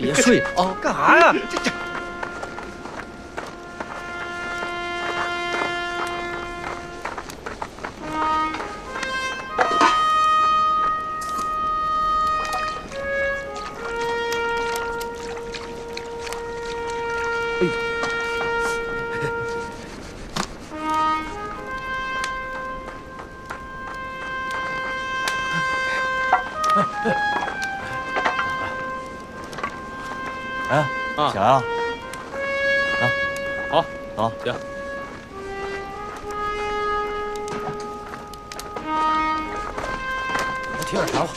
别睡啊！干啥呀？哎呦！哎，啊，小杨，好，走，行。来提点柴火。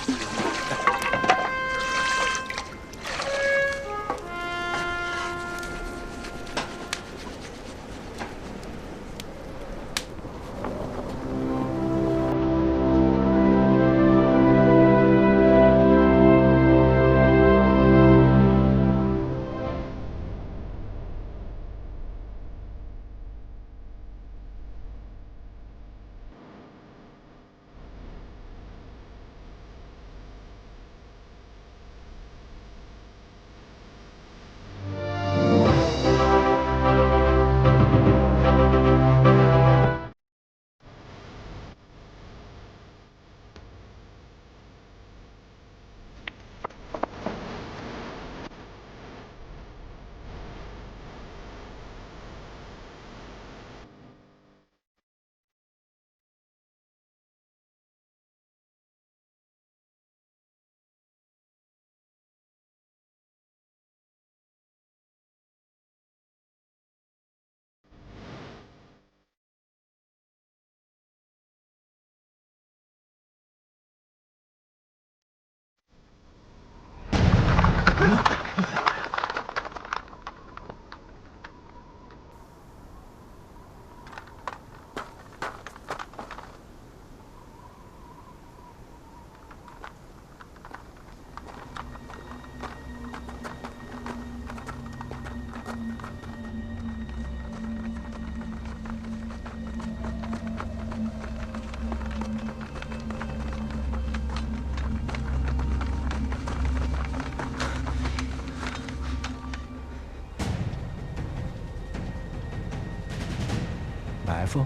埋伏？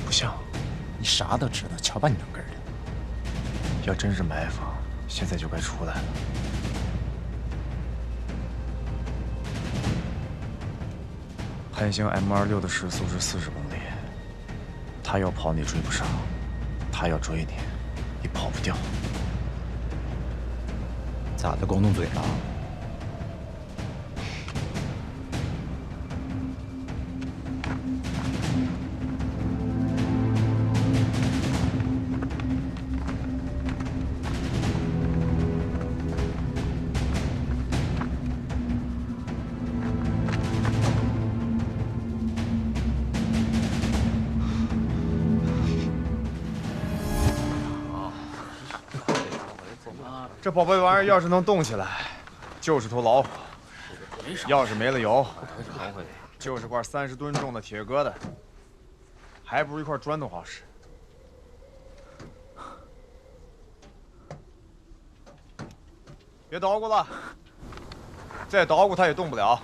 不像，你啥都知道，瞧把你能根的。要真是埋伏，现在就该出来了。汉星 M26的时速是40公里，他要跑你追不上，他要追你，你跑不掉。咋的？光动嘴了？这宝贝玩意儿要是能动起来，就是头老虎；要是没了油，就是块30吨重的铁疙瘩，还不如一块砖头好使。别捣鼓了，再捣鼓它也动不了。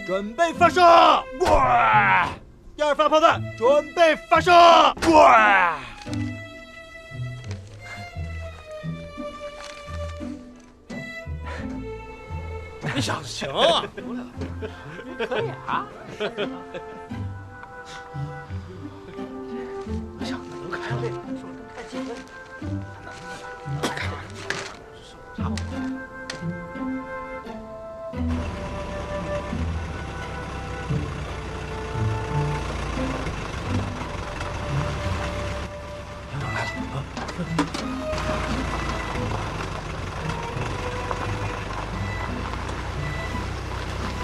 准备发射！哇！第二发炮弹准备发射！哇！你小子行啊！可以啊！我想能开了，太紧了。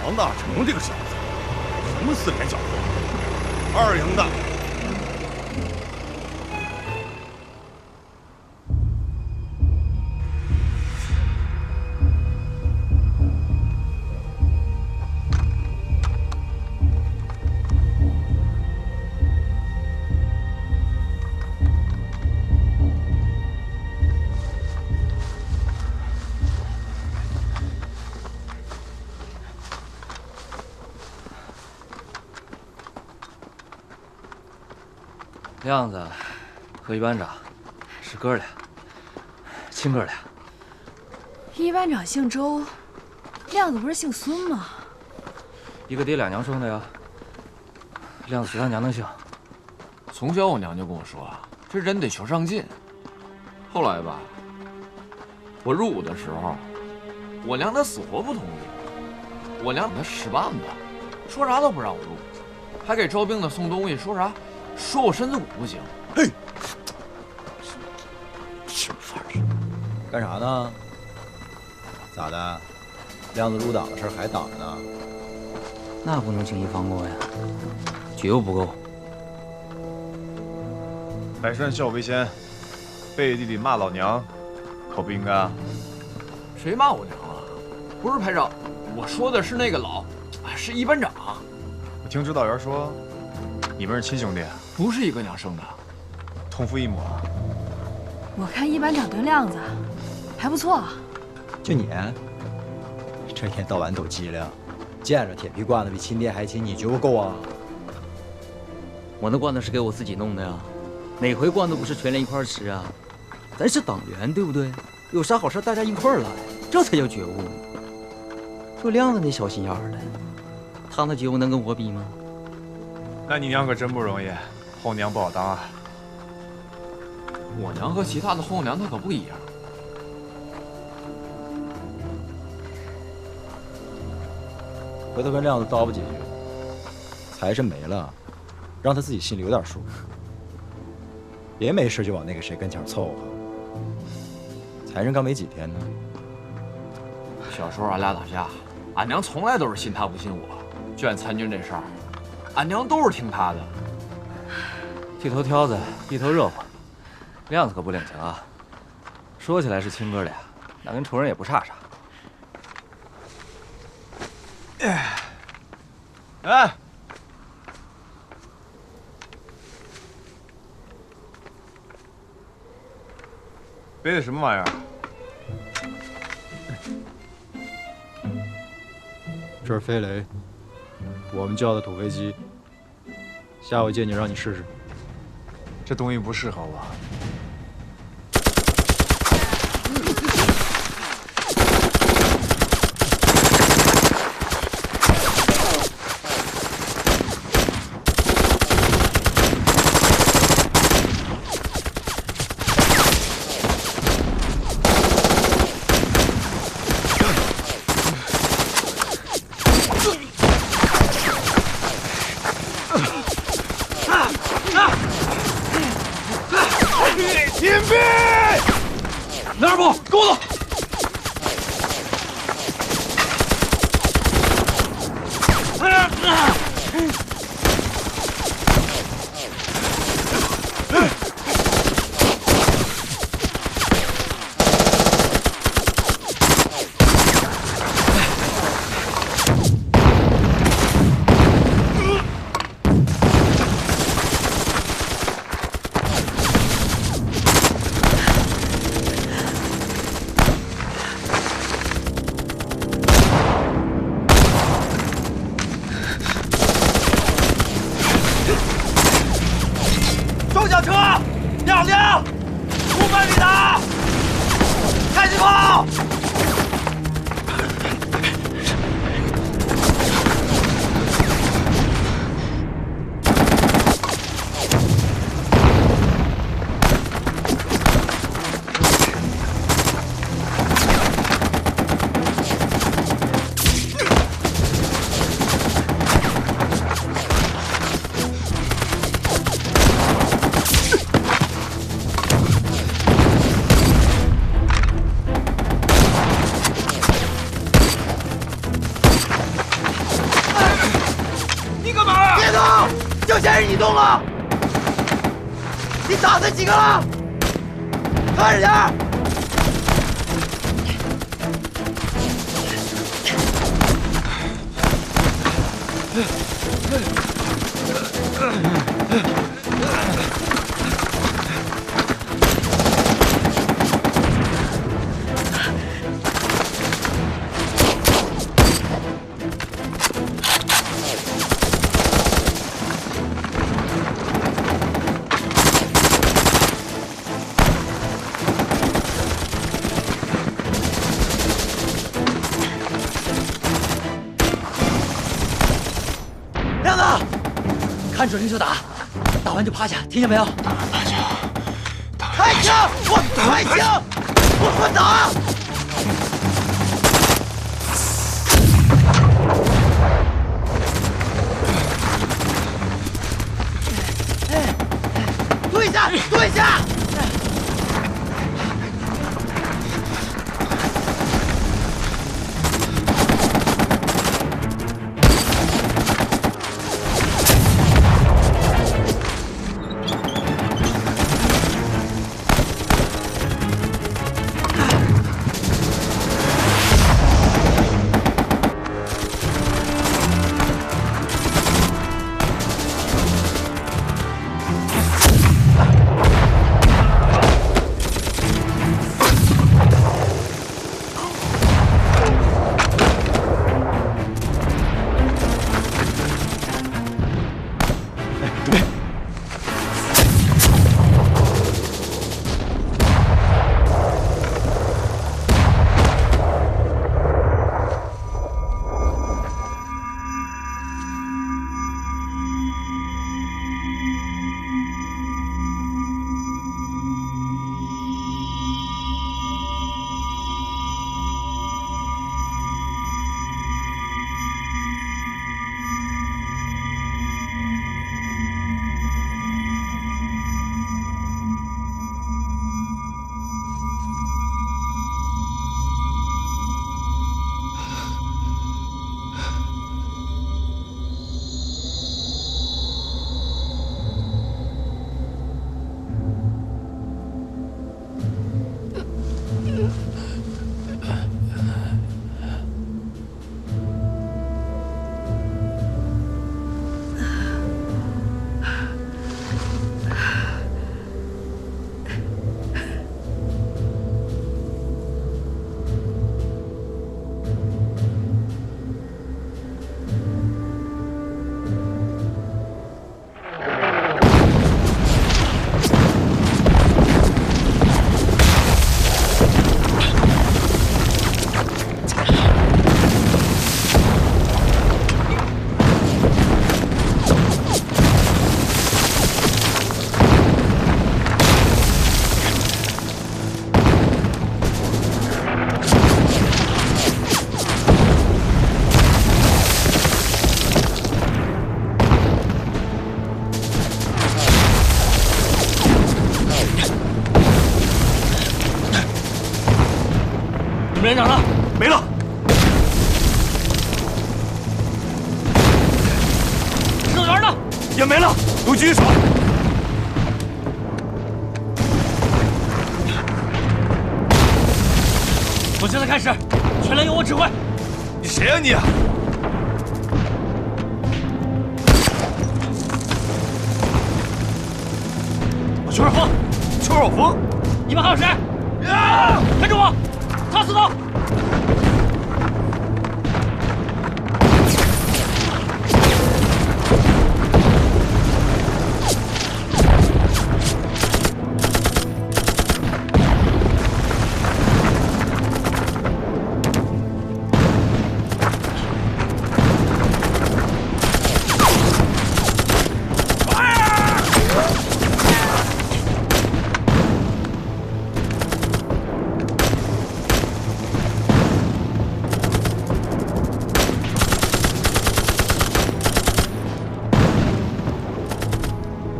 王大成这个小子，什么四连缴获，2营的。亮子和一班长是哥俩，亲哥俩。一班长姓周，亮子不是姓孙吗？一个爹俩娘生的呀。亮子是他娘的姓。从小我娘就跟我说，这人得求上进。后来吧，我入伍的时候，我娘她死活不同意。我娘她使绊子，说啥都不让我入，还给招兵的送东西，说啥？说我身子骨不行。嘿，什么玩意儿？干啥呢？咋的？亮子入党的事还挡着呢？那不能轻易放过呀，觉悟不够。百善孝为先，背地里骂老娘，可不应该啊！谁骂我娘了？不是排长，我说的是那个是一班长。我听指导员说，你们是亲兄弟，不是一个娘生的，同父异母。我看一班长对亮子还不错。就你，这一天到晚抖机灵，见着铁皮罐子比亲爹还亲，你觉不够啊？我那罐子是给我自己弄的呀，哪回罐子不是全连一块吃啊？咱是党员，对不对？有啥好事大家一块儿来，这才叫觉悟。就亮子那小心眼儿的，他那觉悟能跟我比吗？那你娘可真不容易，后娘不好当啊。我娘和其他的后娘她可不一样。回头跟亮子叨吧几句，财神没了，让他自己心里有点数，别没事就往那个谁跟前凑合。财神刚没几天呢。小时候俺俩打架，俺娘从来都是信他不信我。卷参军这事儿，俺娘都是听他的。剃头挑子，一头热乎。亮子可不领情啊。说起来是亲哥俩，那跟仇人也不差啥。哎，背的什么玩意儿？这是飞雷，我们叫的土飞机。下回见你让你试试。这东西不适合我。隐蔽！哪儿不？跟我走！装甲车2辆，5百米打，开机炮！就先是你动了，你打死几个了？看着点儿。看准了就打，打完就趴下，听见没有？开枪！开枪！我说打！蹲下！蹲下！你们连长呢？没了。指导员呢？也没了，都举手。从现在开始，全连由我指挥。你谁呀你？我邱少峰。邱少峰，你们还有谁？跟着我，踏刺刀。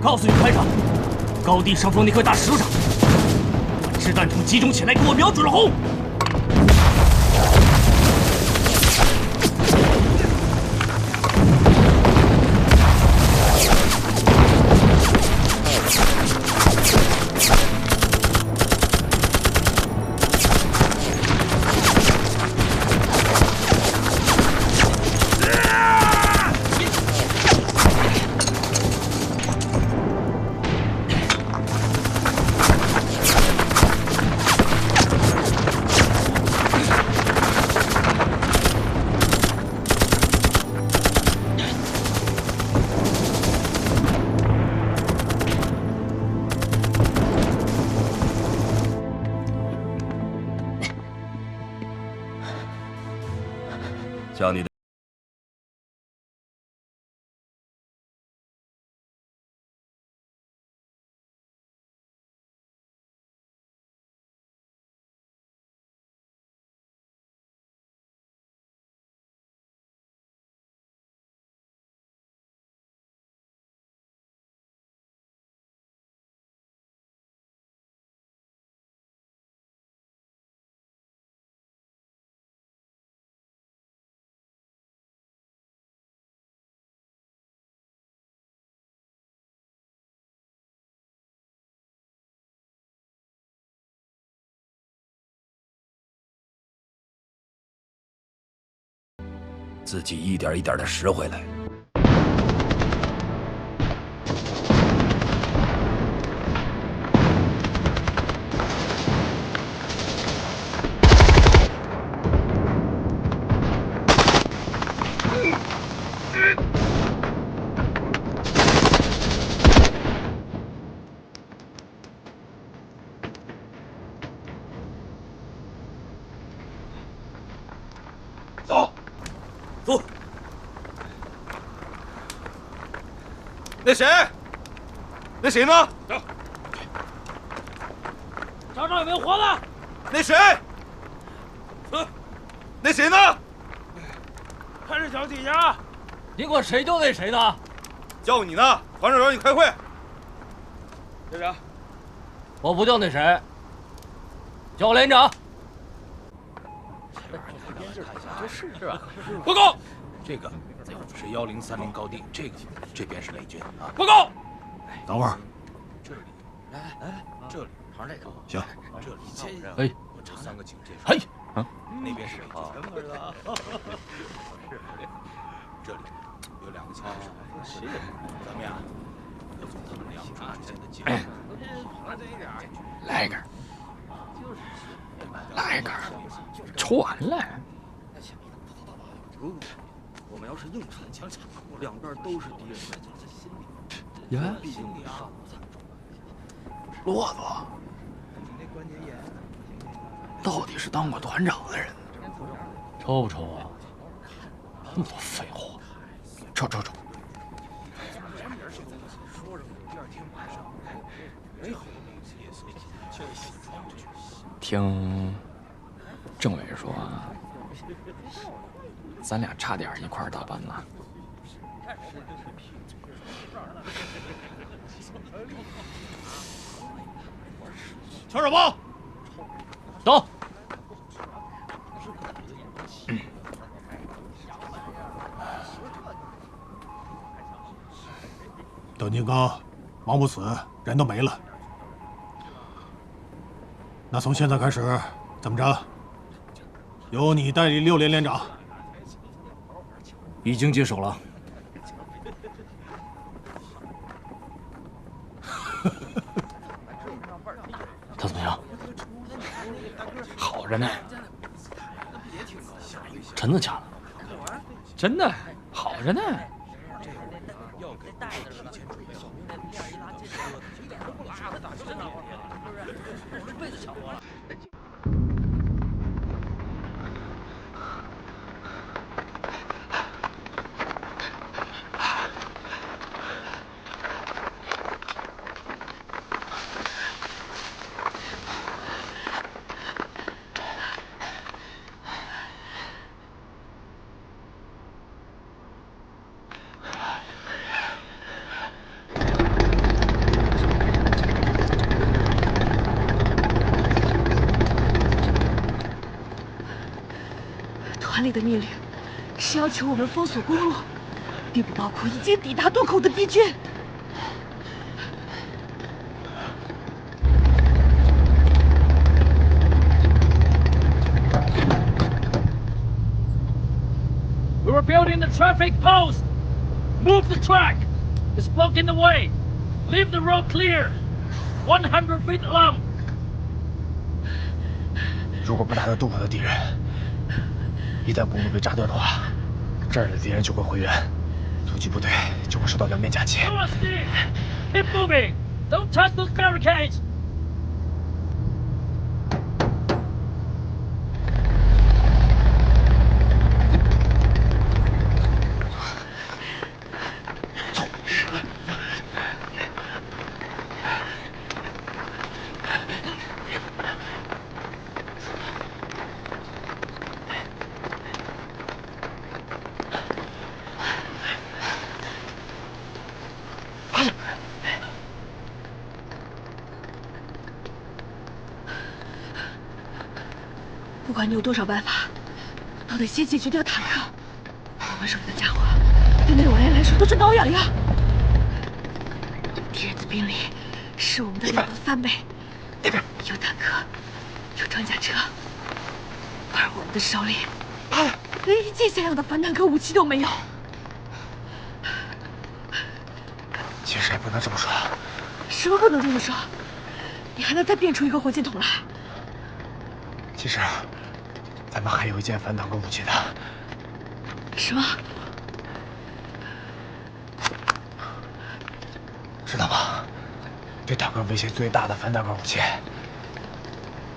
告诉你们排长，高地上方那块大石头上，把掷弹筒集中起来，给我瞄准了轰！自己一点一点的拾回来。走，走。那谁？那谁呢？找找有没有活的。那谁？那谁呢？看这小底下，你管谁就那谁呢？叫你呢，团长让你开会。队长，我不叫那谁，叫我连长。是吧？报告。这个是1030高地，这边是美军啊。报告。等会儿。这里，来，这里，旁这个。行，这里。哎，我查3个警戒。嘿，啊，那边是美军。这里有2个枪手。咱们呀，要从他们2处之间的接触。来一根。来一根。抽完了。如果我们要是硬缠强插，两边都是敌人，心里呀，骆驼，到底是当过团长的人，抽不抽啊？那么多废话，抽。听政委说，咱俩差点一块儿打班呢。全手包，走。邓金刚，忙不死，人都没了。那从现在开始，怎么着？由你代理6连连长。已经接手了。他怎么样？好着呢。真的假的？真的，好着呢。团里的命令是要求我们封锁公路，并不包括已经抵达渡口的敌军。We're building the traffic post. Move the track. It's blocking the way. Leave the road clear. 100 feet long. 如果不打到渡口的敌人，一旦公路被炸断的话，这儿的敌人就会回援，突击部队就会受到两面夹击。Come on, Steve. Keep moving. Don't touch those barricades. 不管你有多少办法，都得先解决掉坦克。我们手里的家伙，对内网人来说都是挠痒痒。敌人的兵力是我们的2个3倍，有坦克，有装甲车，而我们的手里连一件像样的反坦克武器都没有。其实也不能这么说。什么不能这么说？你还能再变出一个火箭筒来？其实，咱们还有一件反坦克武器的。什么？知道吗？对坦克威胁最大的反坦克武器，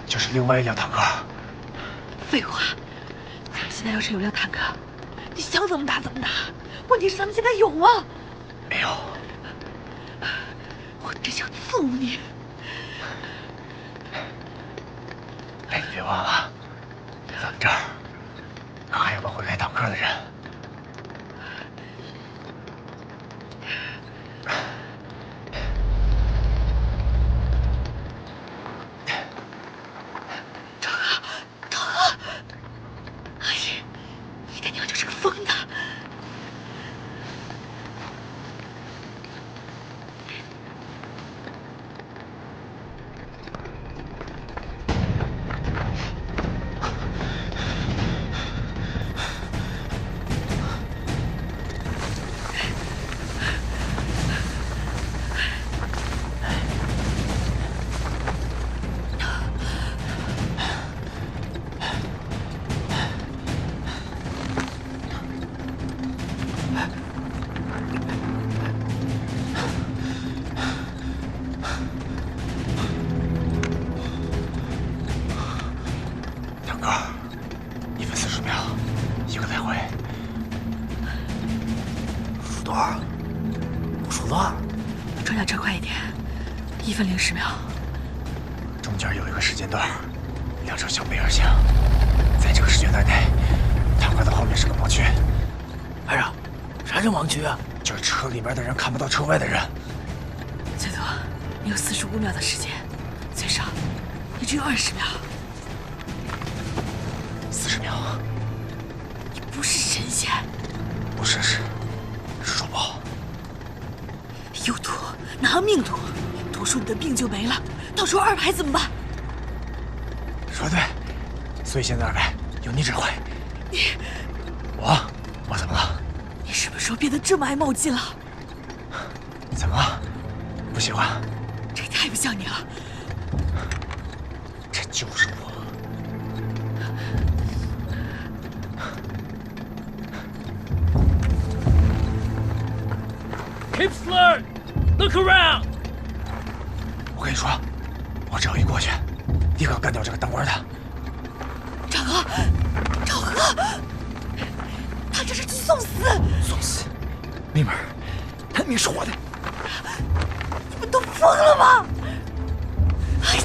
就是另外一辆坦克。废话，咱们现在要是有辆坦克，你想怎么打怎么打。问题是咱们现在有吗？没有。我真想揍你！哎，你别忘了，咱们这儿可还有个会开坦克的人。1分010秒，中间有一个时间段，两车相背而行，在这个时间段内，坦克的后面是个盲区。排长，啥叫盲区啊？就是车里面的人看不到车外的人。最多你有45秒的时间，最少也只有20秒。40秒。你不是神仙，不是是主播。有毒，拿命赌。赌输你的病就没了，到时候2排怎么办？说对，所以现在2排由你指挥。我怎么了？你什么时候变得这么爱冒进了？怎么了？不喜欢？这太不像你了。这就是我。Keep slurred. Look around. 我跟你说，我只要一过去，立刻干掉这个当官的。赵哥，赵哥，他这是去送死！送死！妹妹儿，他命是我的。你们都疯了吗？哎！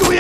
我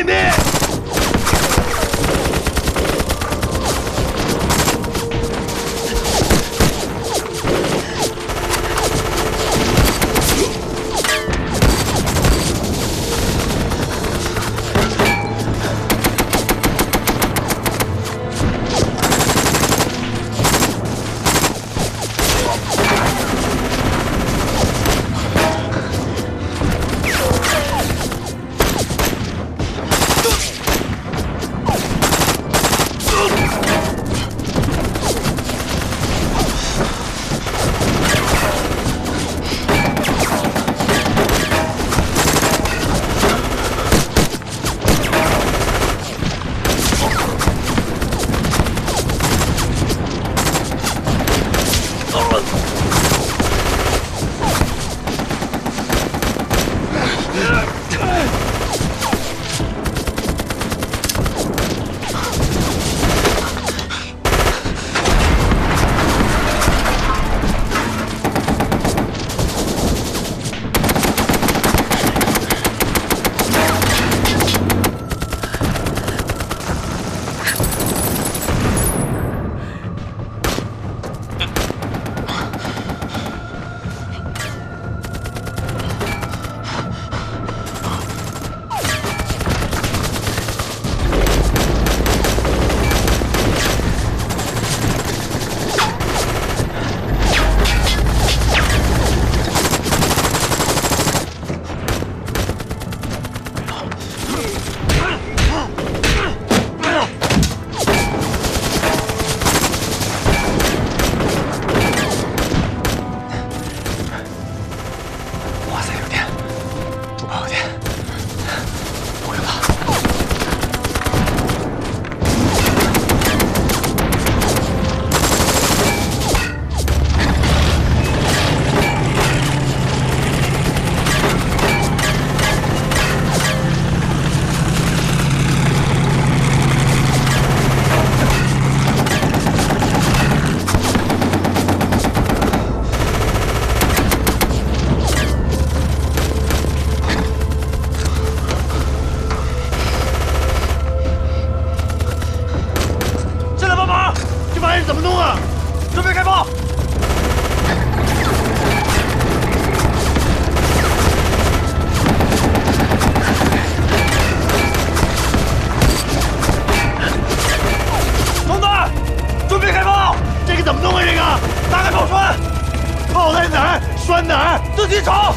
炮在哪儿？栓哪儿？自己找。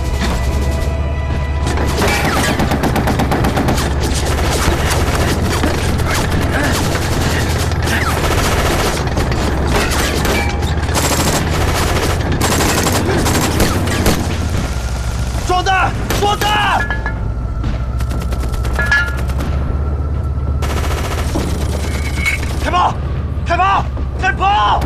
装弹！装弹！开炮！开炮！开炮！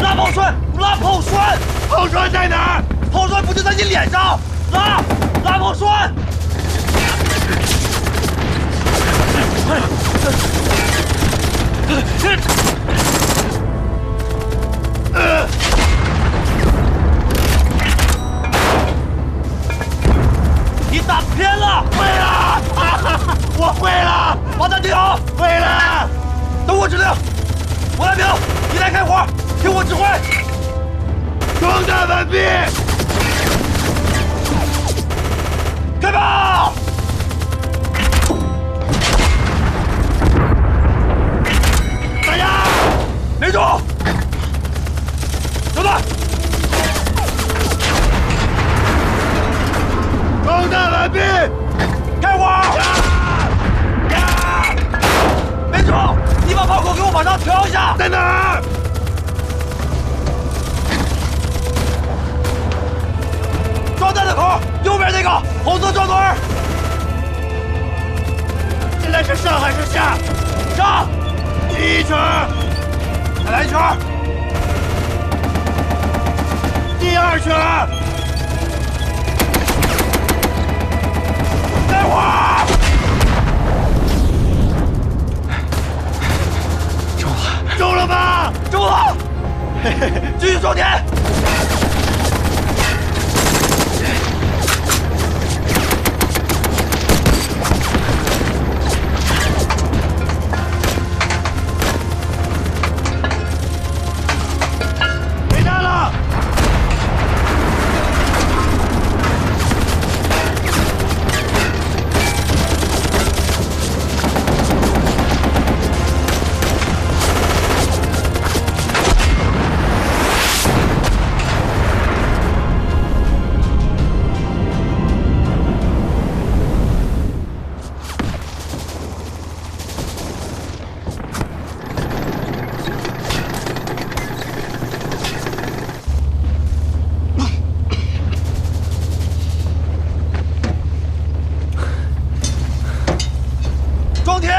拉炮栓！拉炮栓！炮栓在哪儿？炮栓不就在你脸上？拉炮栓！你打偏了！会了，我会了，把弹顶好！会了。等我指令，我来表，你来开火，听我指挥。装弹完毕，开炮！打压，没住！小段，装弹完毕，开火！没住！你把炮口给我往上调一下。在哪儿？装弹的口，右边那个红色撞墩儿。现在是上还是下？上！第一圈，再来一圈。第二圈，开火！中了吧？中了！继续装填。没弹了。装填！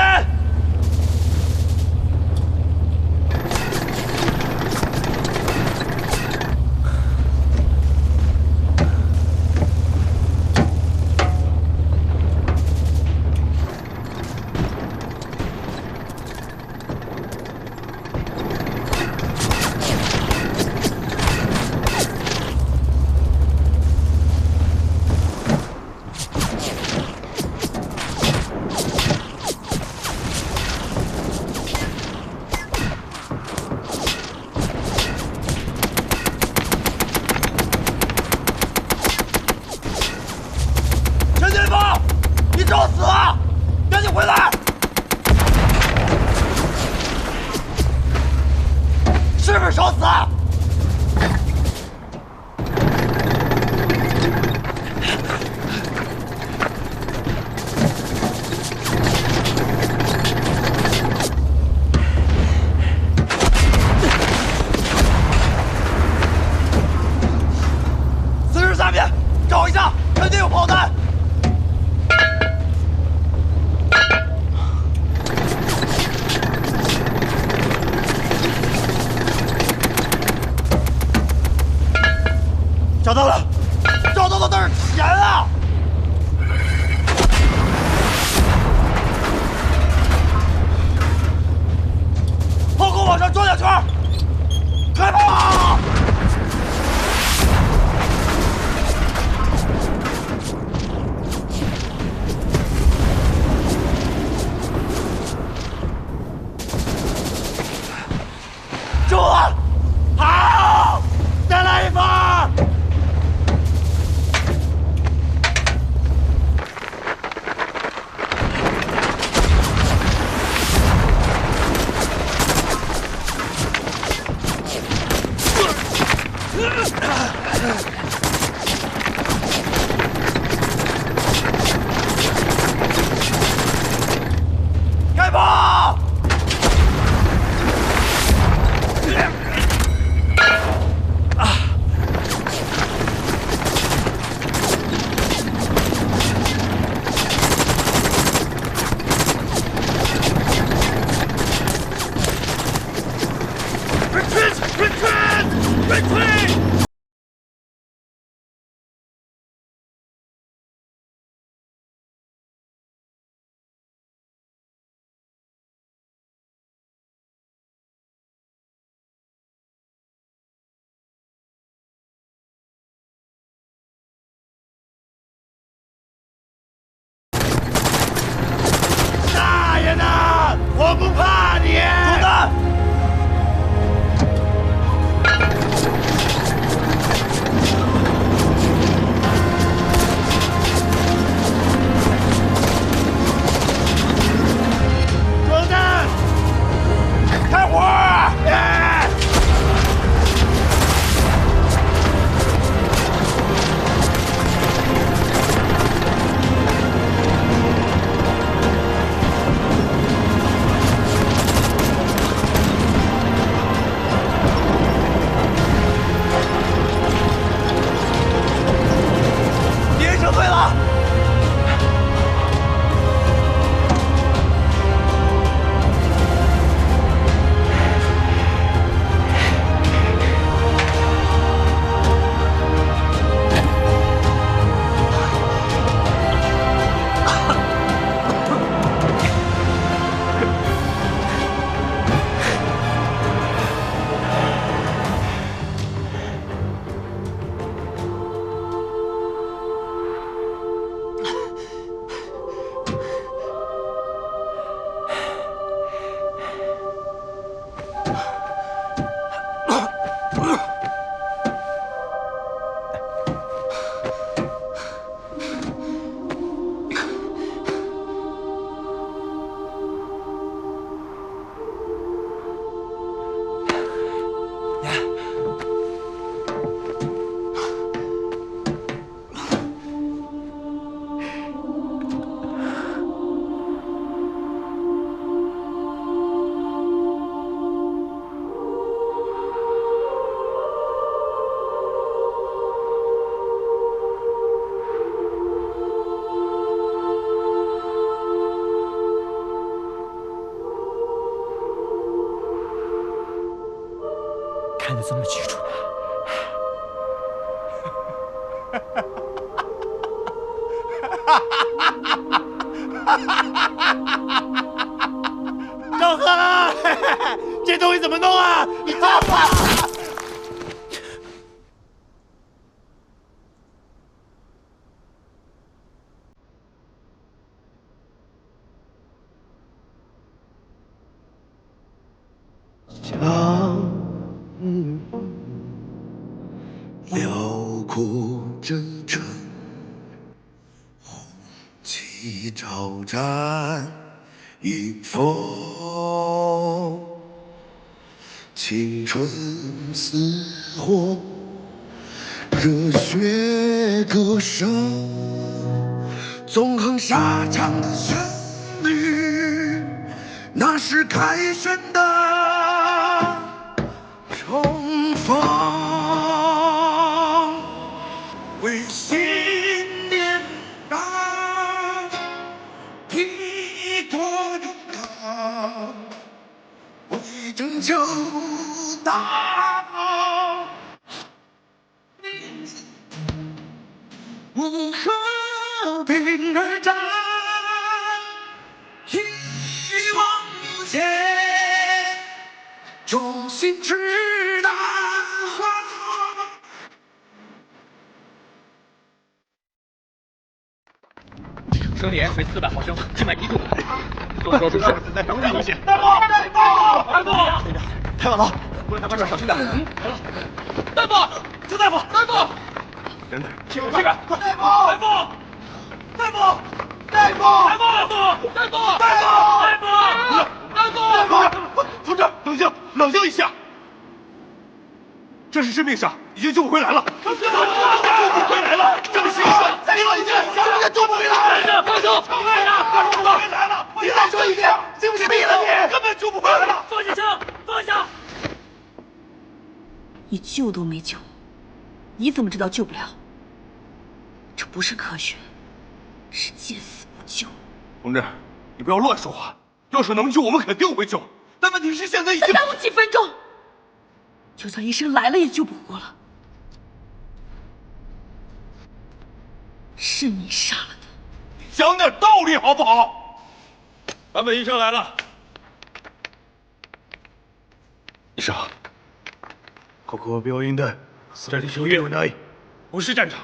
陈前锋，你找死啊！赶紧回来！是不是找死啊？40下面找一下，肯定有炮弹。找到了，找到的那是钱啊！炮口往上转2圈，开炮！中了！好，再来一发。开炮！大爷的，我不怕你！主子。装弹！开火！敌人撤退了！看得这么清楚呢。赵贺，这东西怎么弄啊？你这吧。辽阔征程，红旗招展，迎风，青春似火，热血歌声，纵横沙场的旋律，那是凯旋的冲锋。为信念而披头勇敢，为拯救大道，为和平而战，一往无前，忠心直达花。生理盐水400毫升，静脉滴注。做手术时再等1些。大夫！太晚了，不能太快转，小心点。大夫！邱大夫！大夫！等等，这个！大夫！大夫！大夫！大夫！大夫！同志，冷静一下。这是致命伤，已经救不回来了。救不回来了！这么心酸，再说一句，根本救不回来。放手！救不回来了！你再说一遍，信不信毙了你？根本救不回来了！放下枪，放下！你救都没救，你怎么知道救不了？这不是科学，是见死不救。同志，你不要乱说话。要是能救，我们肯定会救。但问题是现在已经……再耽误几分钟，就算医生来了也救不活了。是你杀了他。讲点道理好不好？坂本医生来了。医生，ここは病院的，这里是医院内，不是战场。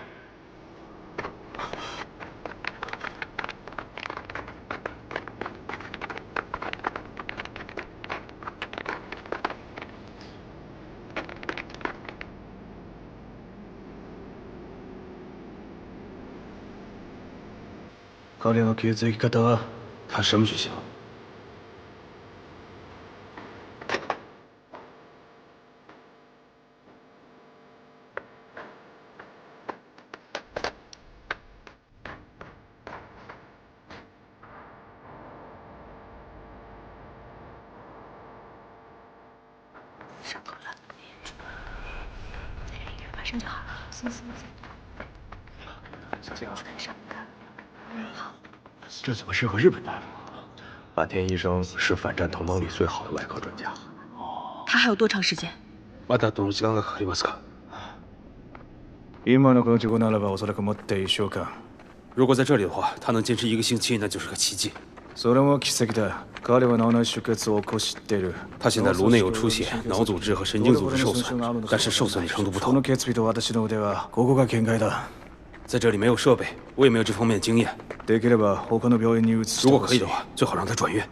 彼の血液型は？他什么学校？伤口了，在医院马上就好了。行。这样。上课。好。这怎么适合日本大夫？坂田医生是反战同盟里最好的外科专家。他还有多长时間？まだどの時間がかかりますか？今のこの状況ならばおそらくもって1週間。如果在这里的话，他能坚持1个星期，那就是个奇迹。それも奇跡だ。彼は脳内出血を起こしている。他现在颅内有出血，脑组织和神经组织受损，但是受损的程度不同。この血液と私の腕はここが限界だ。在这里没有设备，我也没有这方面的经验。できれば他の病院に移して如果可以的话，最好让他转院。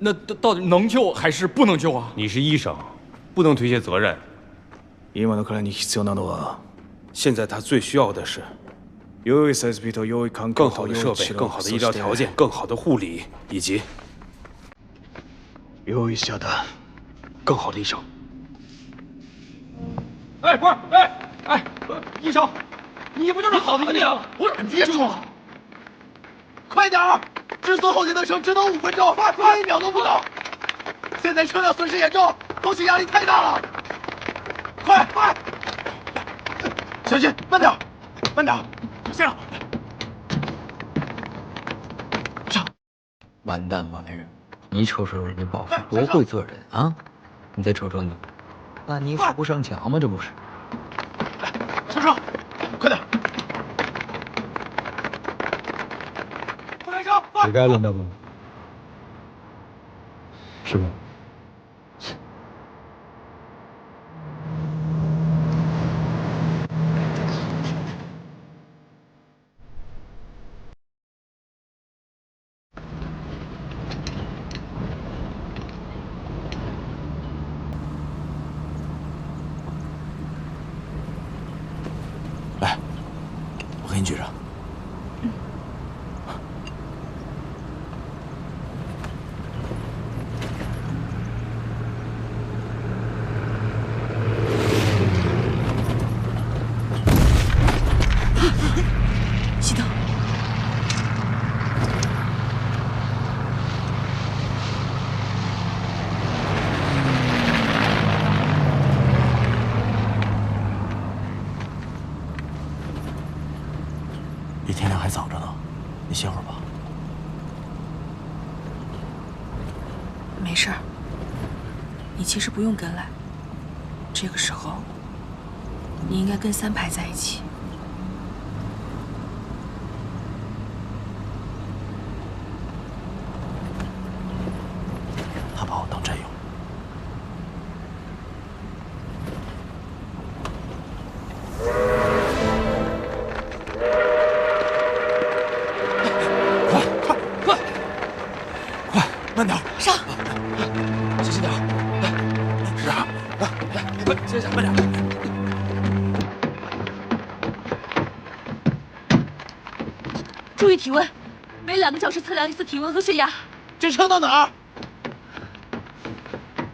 那到底能救还是不能救啊？你是医生，不能推卸责任。今の彼に必要なのは，现在他最需要的是良い設備と良い環境更好的设备、更好的医疗条件、更好的护理，以及有一下的更好的医生。哎，不是，医生，你不就是好的医疗？不是，别说，快点儿！至尊后天能生只能5分钟，1秒都不够。现在车辆损失严重，后勤压力太大了。快！小心，慢点，先生。上！完蛋，王来人，你瞅瞅人家保父多会做人啊！你再瞅瞅你，烂泥扶不上墙吗？这不是？上车，快点！也该轮到我，是吧？来，我给你举着。熄灯。离天亮还早着呢，你歇会儿吧。没事儿，你其实不用跟来。这个时候，你应该跟3排在一起。他把我当战友。快，慢点，上，小心点。是啊，来，接着慢点。注意体温，每2个小时测量1次体温和血压。这车到哪儿？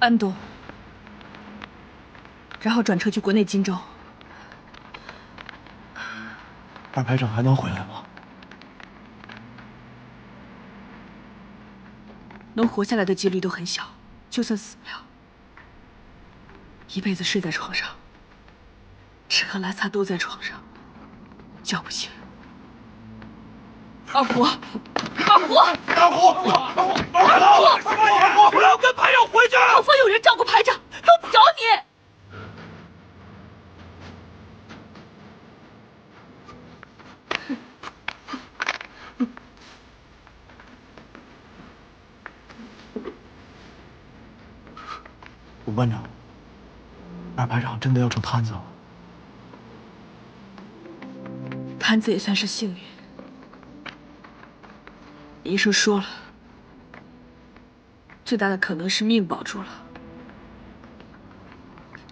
安东，然后转车去国内荆州。二排长还能回来吗？能活下来的几率都很小，就算死不了，一辈子睡在床上，吃喝拉撒都在床上，叫不醒。二虎，二虎，二虎，不要跟排长回去！后方有人照顾排长，用不着你。武班长，二排长真的要成摊子了。摊子也算是幸运。医生说了，最大的可能是命保住了。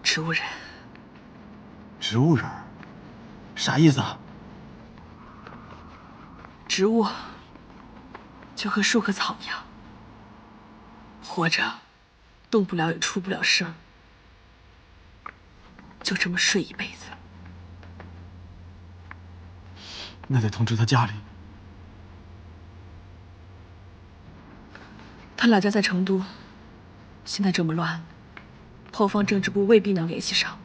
植物人。植物人？啥意思啊？植物就和树和草一样，活着动不了也出不了声，就这么睡一辈子。那得通知他家里。他老家在成都，现在这么乱，后方政治部未必能联系上。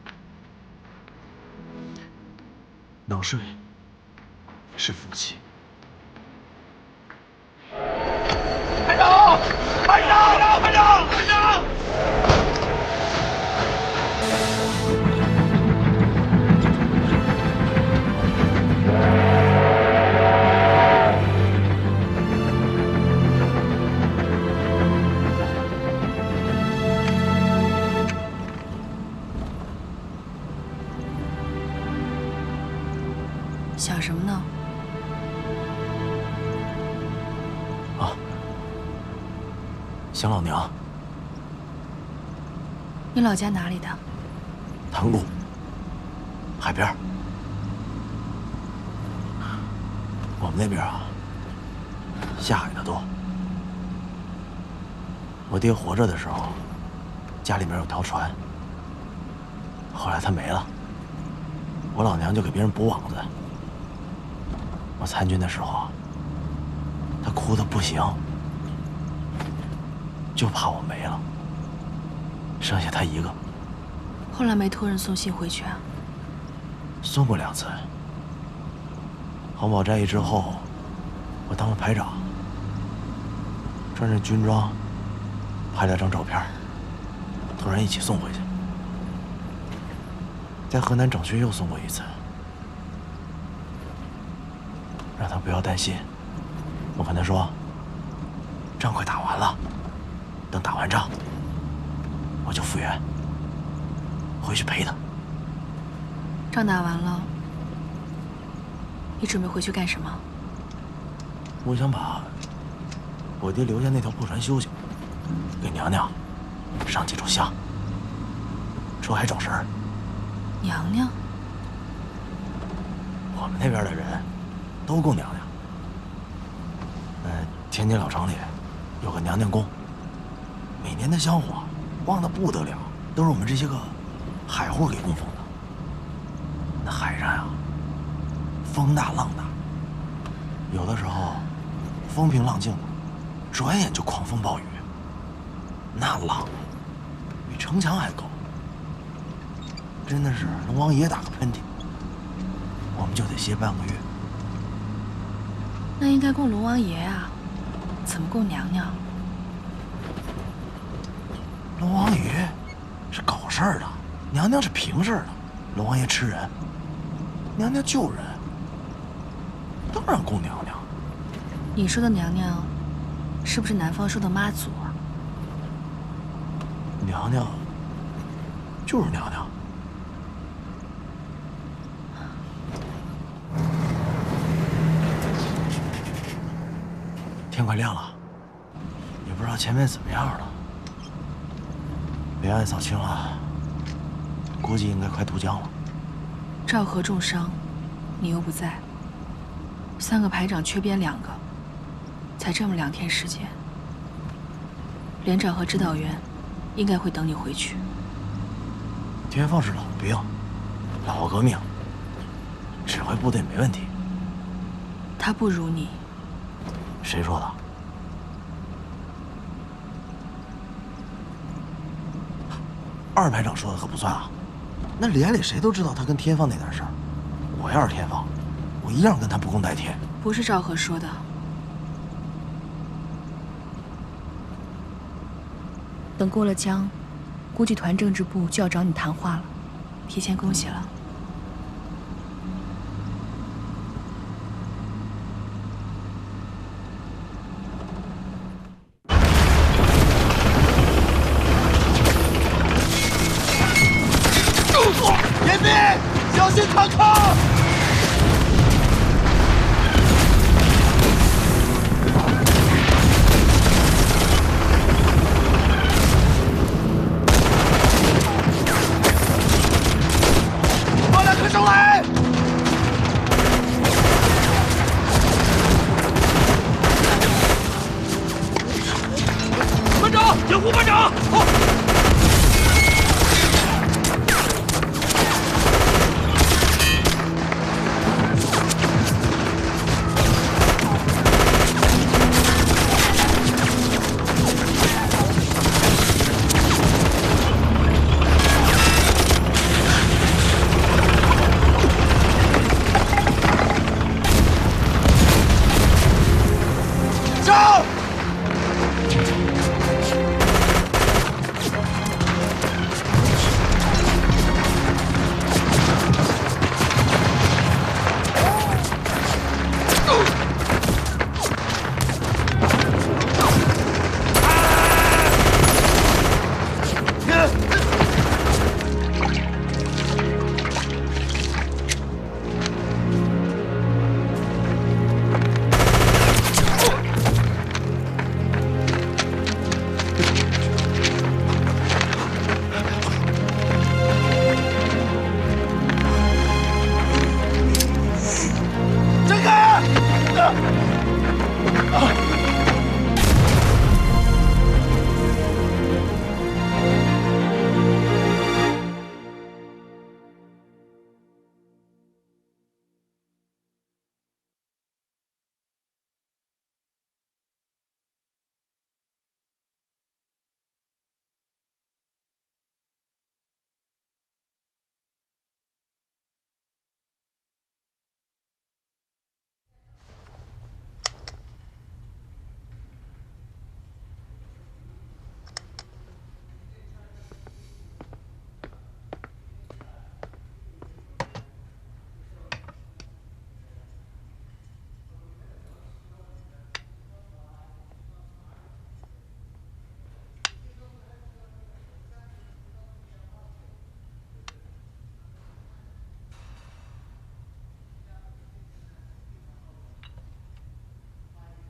能睡是福气。排长，排长，排长，排长！想什么呢？啊，想老娘。你老家哪里的？塘沽，海边。我们那边啊，下海的多。我爹活着的时候，家里面有条船，后来他没了，我老娘就给别人补网子。我参军的时候，他哭得不行，就怕我没了，剩下他一个。后来没托人送信回去啊？送过2次。黄堡战役之后，我当了排长，穿着军装，拍了张照片，突然一起送回去。在河南整训又送过1次。让他不要担心，我跟他说，仗快打完了，等打完仗，我就复员，回去陪他。仗打完了，你准备回去干什么？我想把我爹留下那条破船修修，给娘娘上几炷香，车还整神儿。娘娘？我们那边的人都供娘娘。天津老城里有个娘娘宫，每年的香火旺得不得了，都是我们这些个海户给供奉的。那海上呀，风大浪大，有的时候风平浪静的，转眼就狂风暴雨，那浪比城墙还高，真的是龙王爷打个喷嚏，我们就得歇半个月。那应该供龙王爷啊，怎么供娘娘？龙王爷是搞事儿的，娘娘是平事儿的。龙王爷吃人，娘娘救人，当然供娘娘。你说的娘娘，是不是南方说的妈祖啊？娘娘就是娘娘。天快亮了，也不知道前面怎么样了。北岸扫清了，估计应该快渡江了。赵和重伤，你又不在，3个排长缺编2个，才这么2天时间，连长和指导员应该会等你回去。天放是老兵，老革命，指挥部队没问题。他不如你。谁说的？二排长说的可不算啊。那连里谁都知道他跟天放那点事儿。我要是天放，我一样跟他不共戴天。不是赵和说的。等过了江，估计团政治部就要找你谈话了。提前恭喜了。严密，小心坦克！把两颗上来！班长，掩护班长！好。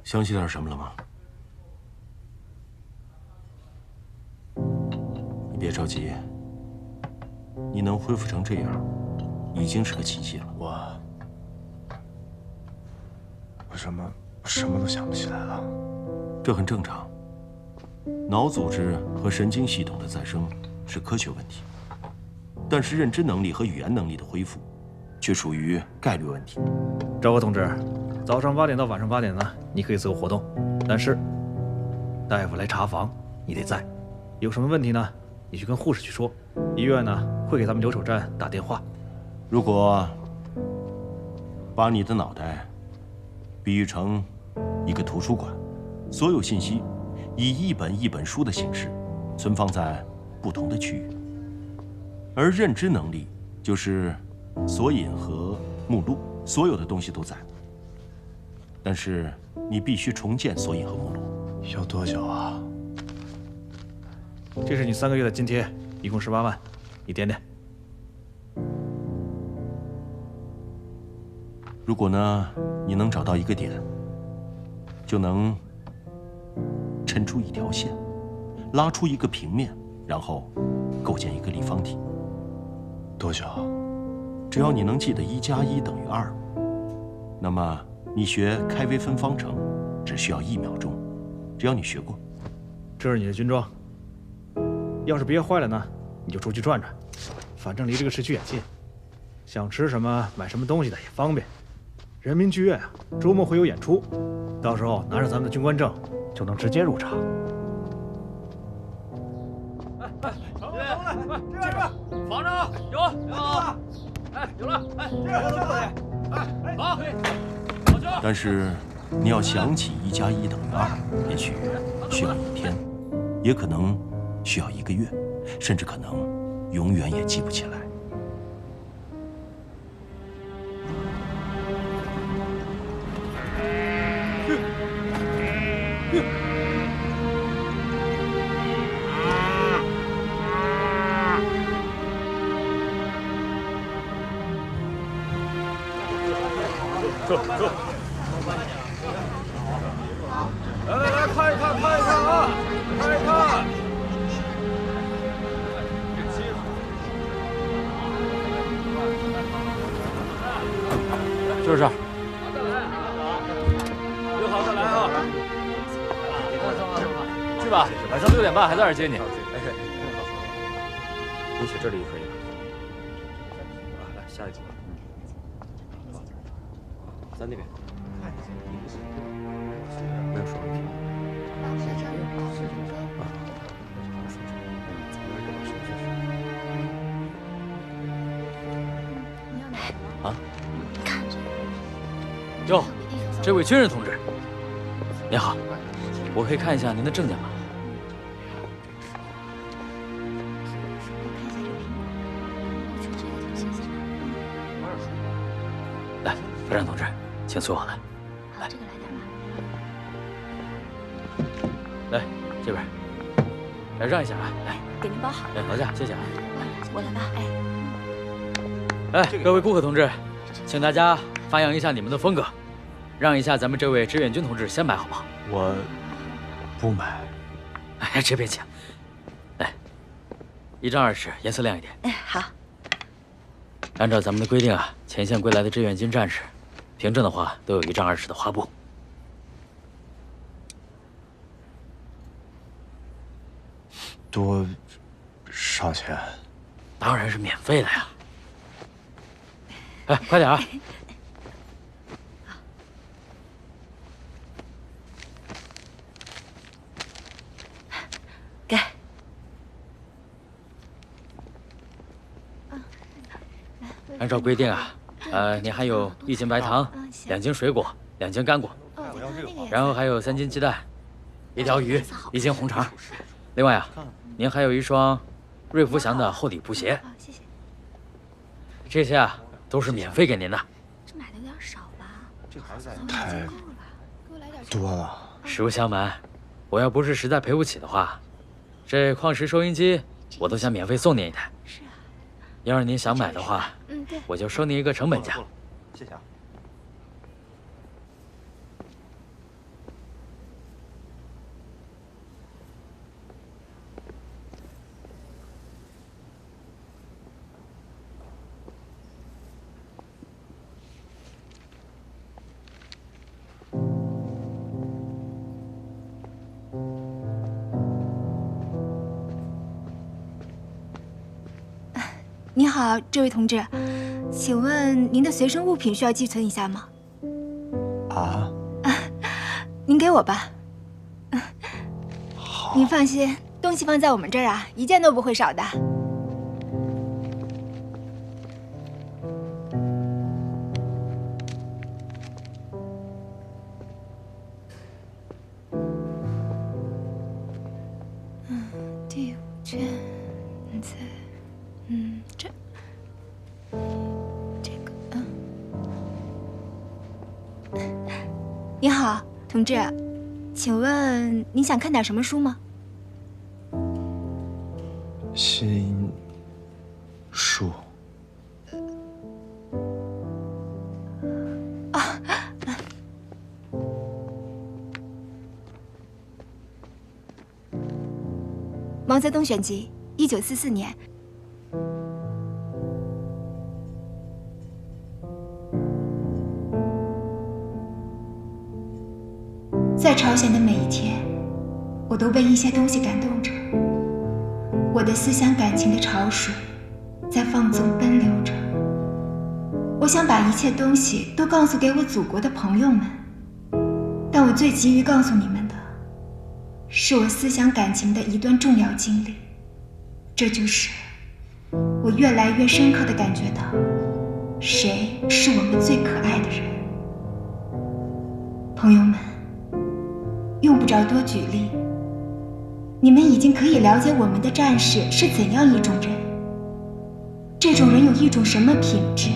想起点什么了吗？你别着急，你能恢复成这样，已经是个奇迹了。我什么都想不起来了。这很正常。脑组织和神经系统的再生是科学问题，但是认知能力和语言能力的恢复，却属于概率问题。赵和同志，早上8点到晚上8点呢，你可以自由活动，但是大夫来查房，你得在。有什么问题呢，你去跟护士去说。医院呢会给咱们留守站打电话。如果把你的脑袋比喻成一个图书馆，所有信息以一本一本书的形式存放在不同的区域，而认知能力就是索引和目录，所有的东西都在。但是你必须重建索引和目录。要多久啊？这是你3个月的津贴，一共18万，你点点。如果呢，你能找到一个点，就能抻出一条线，拉出一个平面，然后构建一个立方体。多久？只要你能记得1+1等于2，那么你学开微分方程只需要1秒钟，只要你学过。这是你的军装，要是憋坏了呢，你就出去转转。反正离这个市区也近，想吃什么买什么东西的也方便。人民剧院啊，周末会有演出，到时候拿着咱们的军官证就能直接入场。房长有，哎，有了，哎，好，但是你要想起1+1=2，也许需要1天，也可能需要1个月，甚至可能永远也记不起来。走，来，看一看啊，看一看。就是这儿。有好再来啊！去吧，晚上6点半还在这儿接你。也许这里可以。来，下一组。在那边。没有说问题。啊？哟，这位军人同志，您好，我可以看一下您的证件吗？来，班长同志，请随我来。来，这个来点吧。来，这边，来让一下啊，来，给您包好。哎，劳驾，谢谢啊。我来吧，哎，各位顾客同志，请大家发扬一下你们的风格，让一下咱们这位志愿军同志先买，好不好？我不买。哎，这边请。来，1张20，颜色亮一点。哎，好。按照咱们的规定啊，前线归来的志愿军战士，凭证的话都有1张20的花布。多少钱？当然是免费的呀。哎，快点啊！给。按照规定啊，您还有1斤白糖，2斤水果，2斤干果，然后还有3斤鸡蛋，1条鱼，1斤红肠。另外啊，您还有1双瑞福祥的厚底布鞋。谢谢。这些啊都是免费给您的。这买的有点少吧？太多了。实不相瞒，我要不是实在赔不起的话，这矿石收音机我都想免费送您1台。是啊。要是您想买的话，对，我就收您一个成本价。谢谢啊。你好，这位同志，请问您的随身物品需要寄存一下吗？啊？您给我吧。好。您放心，东西放在我们这儿啊，一件都不会少的。第5卷在。你好，同志，请问您想看点什么书吗？新书。毛泽东选集，1944年。在朝鲜的每一天，我都被一些东西感动着。我的思想感情的潮水，在放纵奔流着。我想把一切东西都告诉给我祖国的朋友们，但我最急于告诉你们的，是我思想感情的一段重要经历。这就是我越来越深刻地感觉到，谁是我们最可爱的人。朋友们，用不着多举例，你们已经可以了解我们的战士是怎样一种人。这种人有一种什么品质？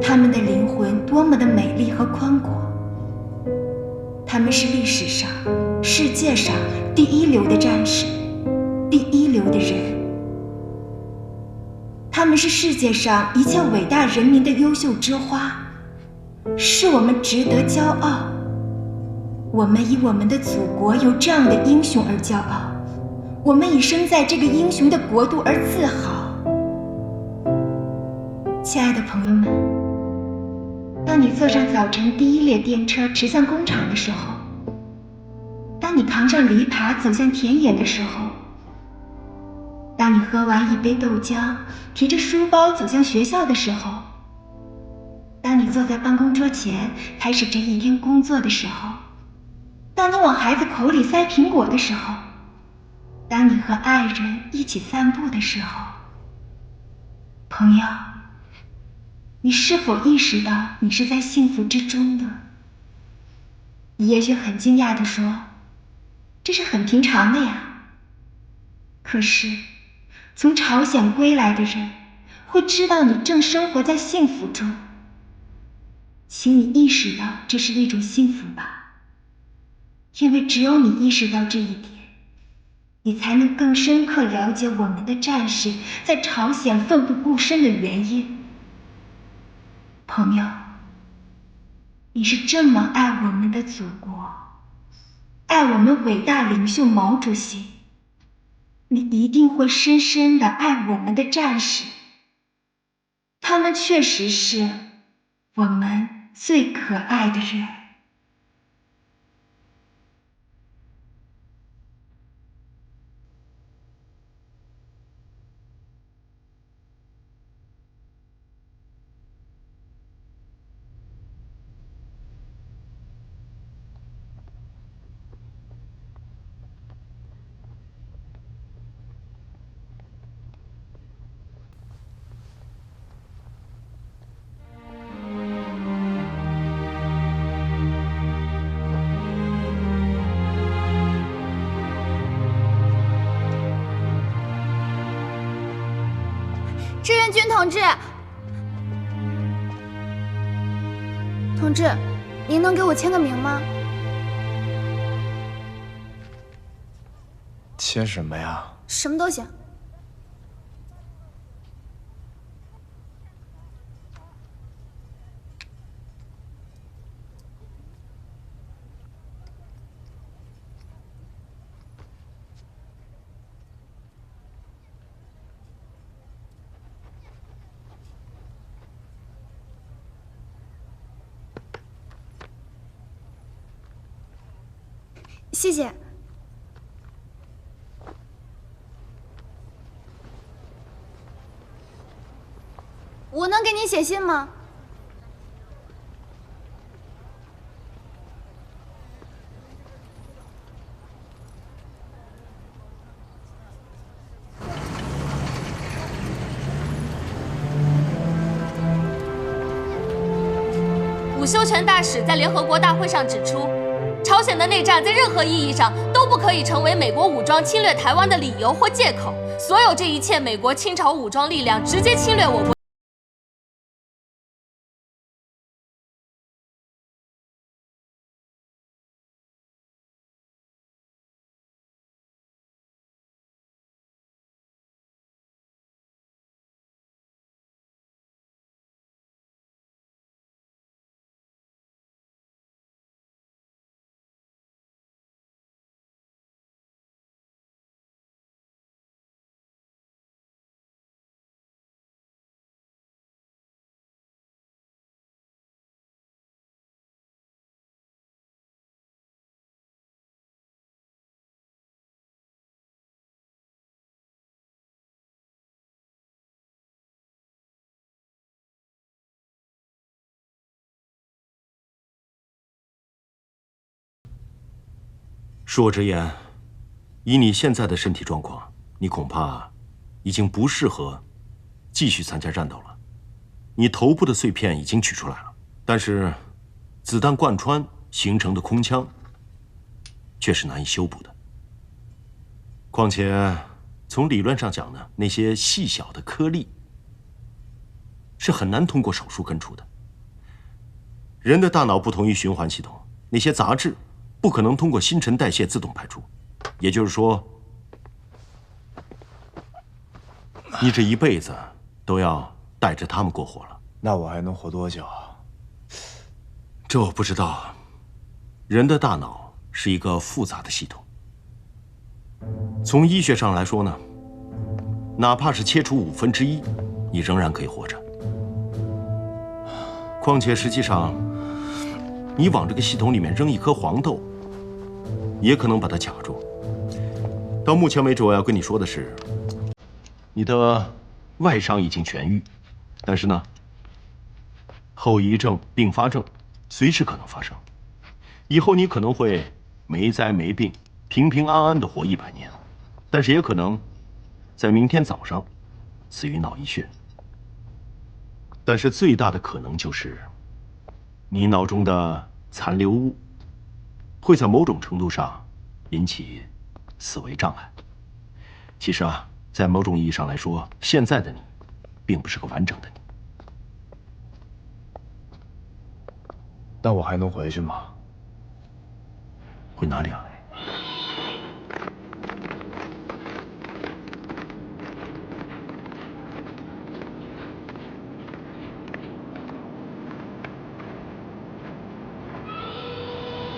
他们的灵魂多么的美丽和宽广。他们是历史上、世界上第一流的战士，第一流的人。他们是世界上一切伟大人民的优秀之花，是我们值得骄傲。我们以我们的祖国有这样的英雄而骄傲，我们以生在这个英雄的国度而自豪。亲爱的朋友们，当你坐上早晨第一列电车驰向工厂的时候，当你扛上篱笆走向田野的时候，当你喝完一杯豆浆提着书包走向学校的时候，当你坐在办公桌前开始这一天工作的时候，当你往孩子口里塞苹果的时候，当你和爱人一起散步的时候，朋友，你是否意识到你是在幸福之中呢？你也许很惊讶地说，这是很平常的呀。可是从朝鲜归来的人会知道你正生活在幸福中，请你意识到这是那种幸福吧，因为只有你意识到这一点，你才能更深刻了解我们的战士在朝鲜奋不顾身的原因。朋友，你是这么爱我们的祖国，爱我们伟大领袖毛主席，你一定会深深地爱我们的战士。他们确实是我们最可爱的人。志愿军同志，同志，您能给我签个名吗？签什么呀？什么都行。谢谢。我能给你写信吗？伍修权大使在联合国大会上指出，朝鲜的内战在任何意义上都不可以成为美国武装侵略台湾的理由或借口。所有这一切，美国清朝武装力量直接侵略我国。恕我直言，以你现在的身体状况，你恐怕已经不适合继续参加战斗了。你头部的碎片已经取出来了，但是子弹贯穿形成的空腔却是难以修补的。况且，从理论上讲呢，那些细小的颗粒是很难通过手术根除的。人的大脑不同于循环系统，那些杂质不可能通过新陈代谢自动排出。也就是说，你这一辈子都要带着他们过活了。那我还能活多久？这我不知道。人的大脑是一个复杂的系统。从医学上来说呢，哪怕是切除1/5，你仍然可以活着。况且实际上，你往这个系统里面扔一颗黄豆，也可能把它卡住。到目前为止，我要跟你说的是，你的外伤已经痊愈，但是呢，后遗症、并发症随时可能发生。以后你可能会没灾没病、平平安安的活100年，但是也可能在明天早上死于脑溢血。但是最大的可能就是，你脑中的残留物会在某种程度上引起思维障碍。其实啊，在某种意义上来说，现在的你并不是个完整的你。那我还能回去吗？回哪里啊？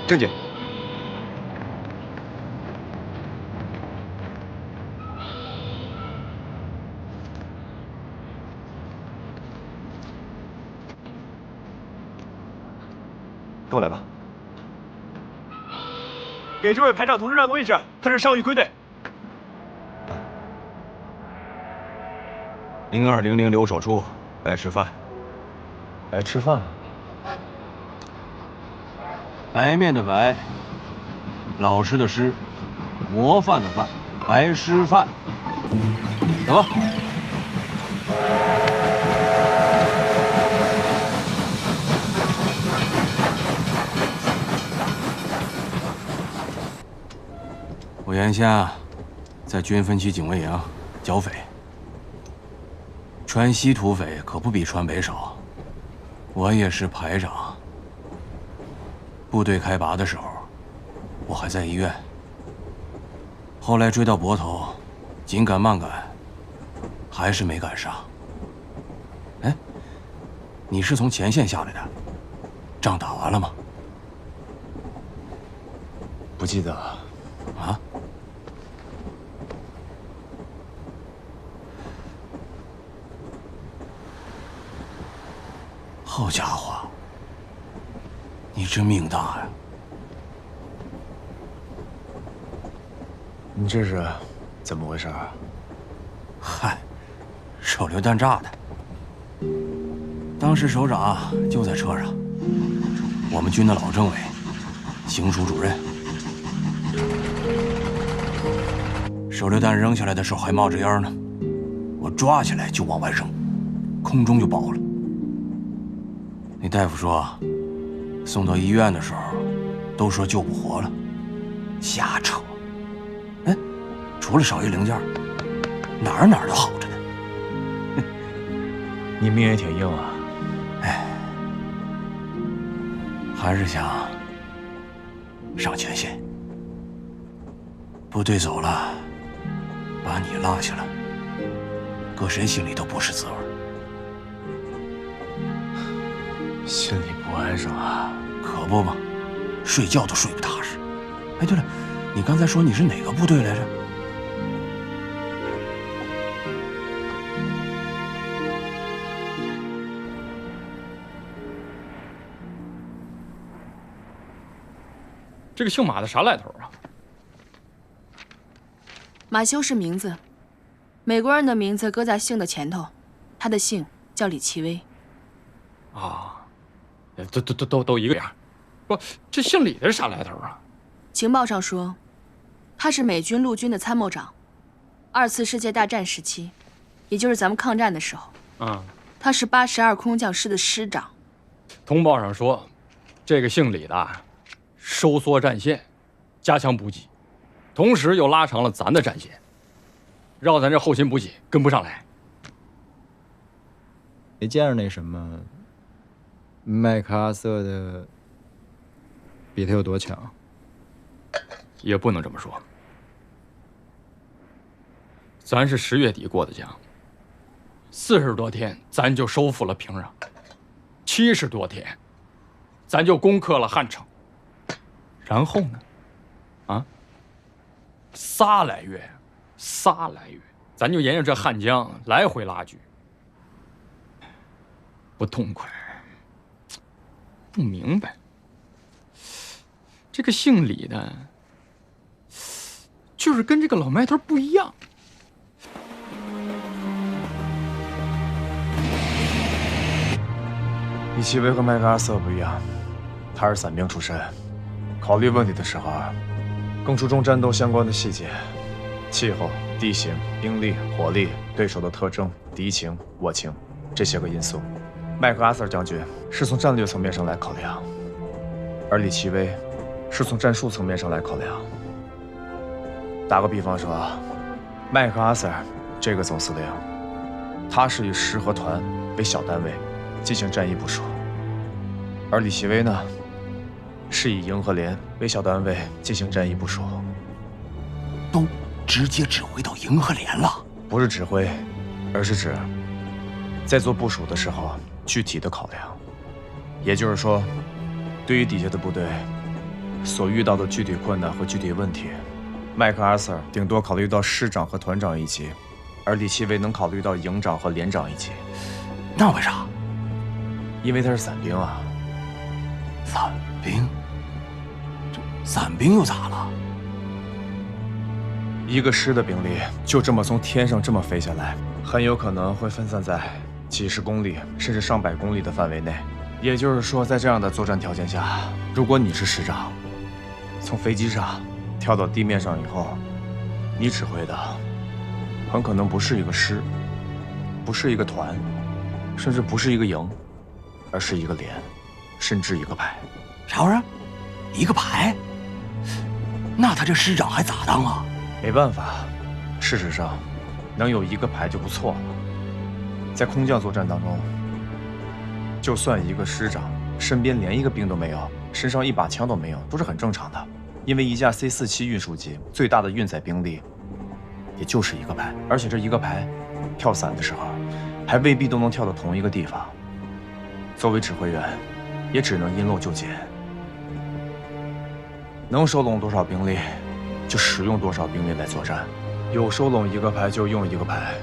郑姐，跟我来吧。给这位排长同志让个位置，他是上尉归队。0200留守处，来吃饭。来吃饭。白面的白，老师的师，模范的范，白师范。走吧。我眼下在军分区警卫营剿匪，川西土匪可不比川北少。我也是排长。部队开拔的时候，我还在医院。后来追到泊头，紧赶慢赶，还是没赶上。哎，你是从前线下来的，仗打完了吗？不记得。啊？好家伙！你真命大呀！你这是怎么回事啊？嗨，手榴弹炸的。当时首长就在车上，我们军的老政委，行署主任。手榴弹扔下来的时候还冒着烟呢，我抓起来就往外扔，空中就爆了。那大夫说，送到医院的时候，都说救不活了，瞎扯。哎，除了少一零件，哪儿都好着呢。你命也挺硬啊。哎，还是想上前线。部队走了，把你落下了，搁谁心里都不是滋味。心里不安生啊。可不嘛，睡觉都睡不踏实。哎，对了，你刚才说你是哪个部队来着？这个姓马的啥来头啊？马修是名字，美国人的名字搁在姓的前头，他的姓叫李奇微。啊，都一个样。不，这姓李的是啥来头啊？情报上说，他是美军陆军的参谋长，2次世界大战时期，也就是咱们抗战的时候，他是82空降师的师长。通报上说，这个姓李的收缩战线，加强补给，同时又拉长了咱的战线，让咱这后勤补给跟不上来。没见着那什么麦克阿瑟的比他有多强？也不能这么说。咱是10月底过的江，40多天咱就收复了平壤，70多天咱就攻克了汉城，然后呢，3来月，咱就沿着这汉江来回拉锯，不痛快，不明白。这个姓李的，就是跟这个老麦头不一样。李奇微和麦克阿瑟不一样，他是伞兵出身，考虑问题的时候更注重战斗相关的细节，气候、地形、兵力、火力、对手的特征、敌情、我情这些个因素。麦克阿瑟将军是从战略层面上来考量，而李奇微是从战术层面上来考量。打个比方说，麦克阿瑟这个总司令，他是以师和团为小单位进行战役部署，而李奇微呢，是以营和连为小单位进行战役部署。都直接指挥到营和连了？不是指挥，而是指在做部署的时候具体的考量。也就是说，对于底下的部队所遇到的具体困难和具体问题，麦克阿瑟顶多考虑到师长和团长一级，而李奇微能考虑到营长和连长一级。那为啥？因为他是伞兵啊。伞兵？这伞兵又咋了？一个师的兵力就这么从天上这么飞下来，很有可能会分散在几十公里甚至上百公里的范围内。也就是说，在这样的作战条件下，如果你是师长，从飞机上跳到地面上以后，你指挥的很可能不是一个师，不是一个团，甚至不是一个营，而是一个连，甚至一个排。啥玩意儿？一个排？那他这师长还咋当啊？没办法，事实上，能有一个排就不错了。在空降作战当中，就算一个师长身边连一个兵都没有，身上一把枪都没有，都是很正常的。因为一架 C-47运输机最大的运载兵力，也就是一个排，而且这一个排跳伞的时候，还未必都能跳到同一个地方。作为指挥员，也只能因漏就捡，能收拢多少兵力，就使用多少兵力来作战。有收拢一个排就用一个排，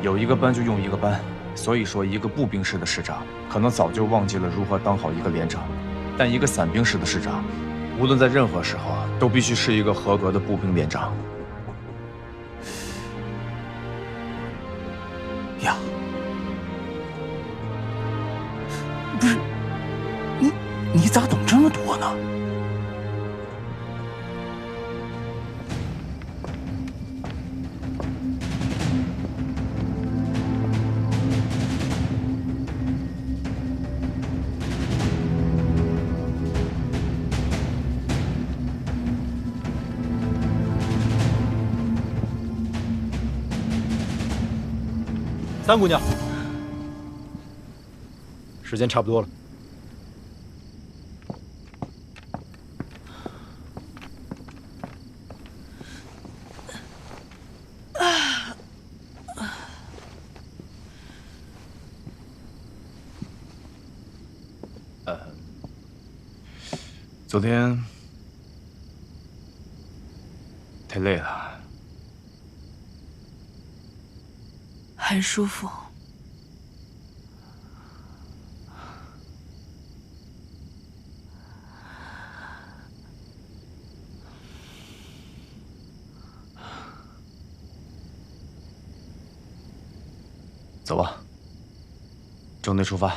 有一个班就用一个班。所以说，一个步兵师的师长可能早就忘记了如何当好一个连长，但一个伞兵师的师长，无论在任何时候都必须是一个合格的步兵连长。呀，不是，你咋懂这么多呢？三姑娘，时间差不多了。昨天太累了。很舒服。走吧，中队出发。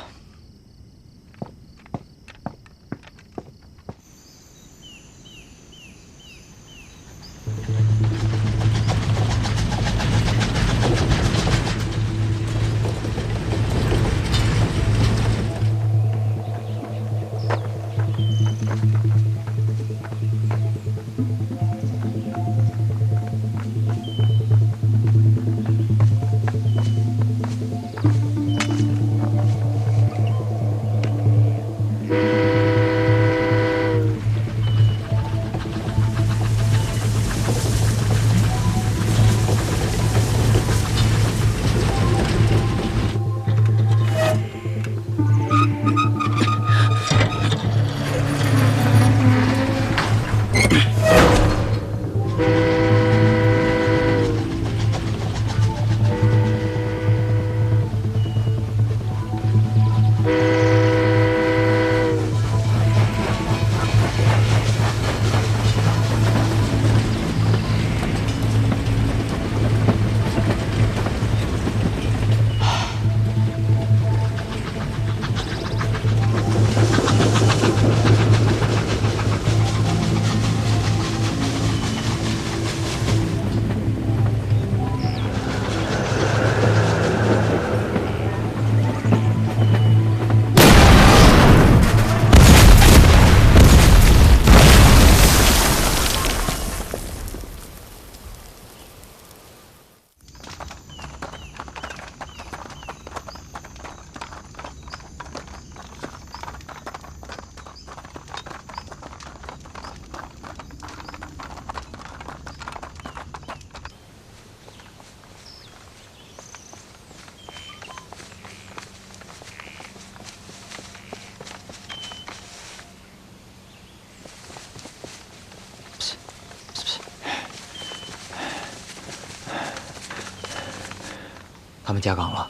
他们加岗了，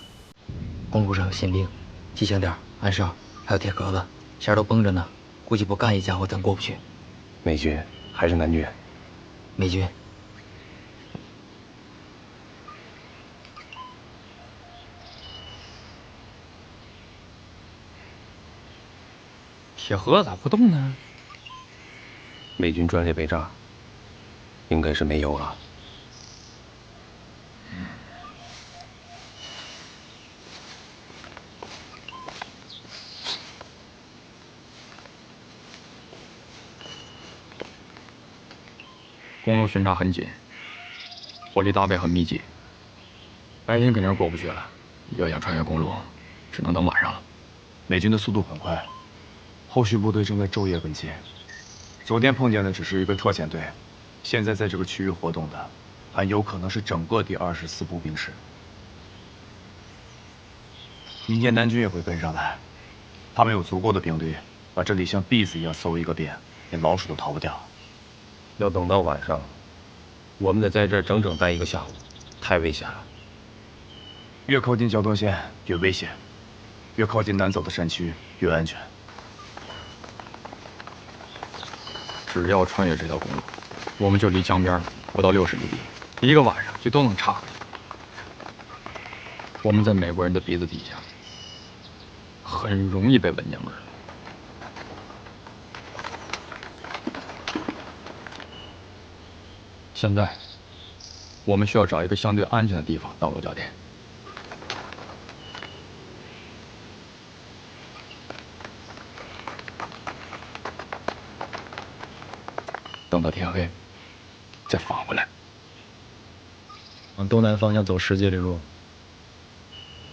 公路上有新兵，记醒点，安哨，还有铁壳子，线都绷着呢，估计不干一家伙咱过不去。美军还是南军？美军。铁盒咋不动呢？美军专列被炸，应该是没油了。公路巡查很紧，火力搭配很密集，白天肯定是过不去了。要想穿越公路，只能等晚上了。美军的速度很快，后续部队正在昼夜跟进。昨天碰见的只是一个特遣队，现在在这个区域活动的，很有可能是整个第24步兵师。明天南军也会跟上来，他们有足够的兵力，把这里像篦子一样搜一个遍，连老鼠都逃不掉。要等到晚上，我们得在这儿整整待1个下午，太危险了。越靠近交通线越危险，越靠近难走的山区越安全。只要穿越这条公路，我们就离江边不到60里地，1个晚上就都能插过去。我们在美国人的鼻子底下，很容易被闻见味儿。现在，我们需要找一个相对安全的地方当落脚点。等到天黑，再返回来。往东南方向走10几里路，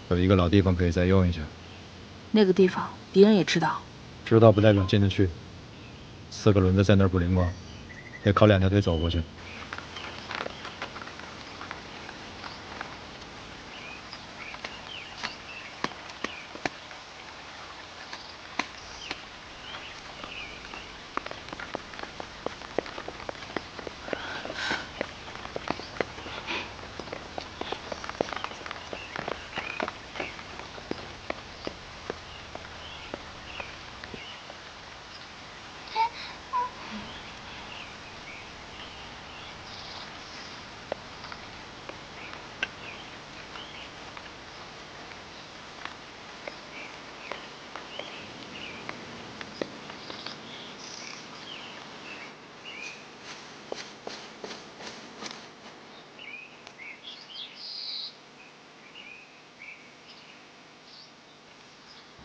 有一个老地方可以再用一下。那个地方敌人也知道，知道不代表进得去。4个轮子在那儿不灵光，得靠2条腿走过去。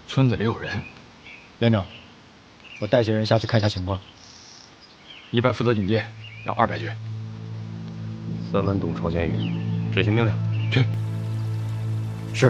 村子里有人，连长，我带些人下去看一下情况。100负责警戒，要200军。3万董朝鲜语，执行命令。去。是。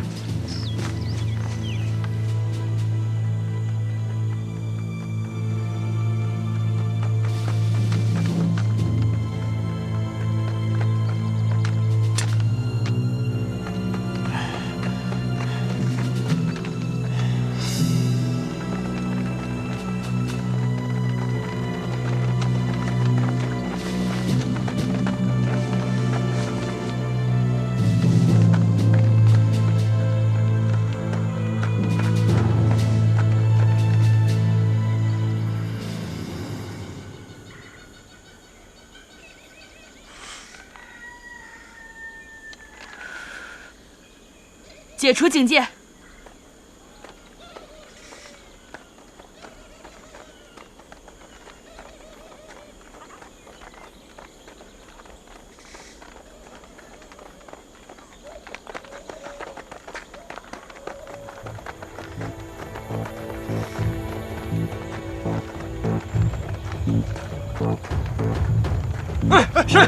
解除警戒。哎，谁？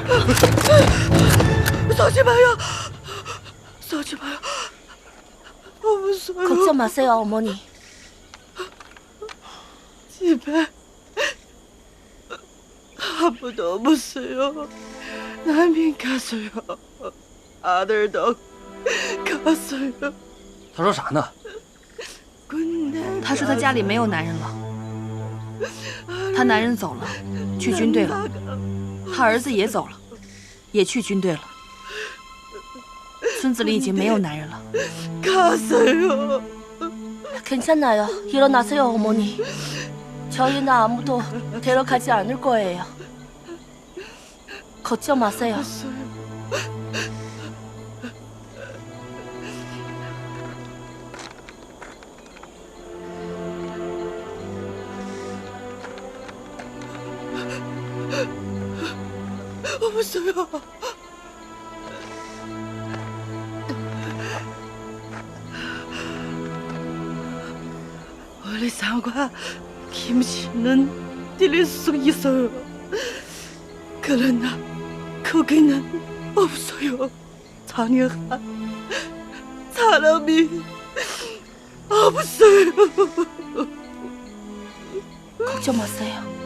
小朋友，小朋友。 걱정 마세요, 어머니. 집에 아무도 없어요. 난민 갔어요. 아들도 갔어요. 他说啥呢？他说他家里没有男人了，他男人走了，去军队了，他儿子也走了，也去军队了。村子里已经没有男人了。 가세요. 괜찮아요. 일어나세요, 어머니. 저희는 아무도 데려가지 않을 거예요. 걱정 마세요. 없어요. 원래 상과 김씨는 들릴 수 있어요. 그러나 거기는 없어요. 자녀한 사람이 없어요. 걱정 마세요.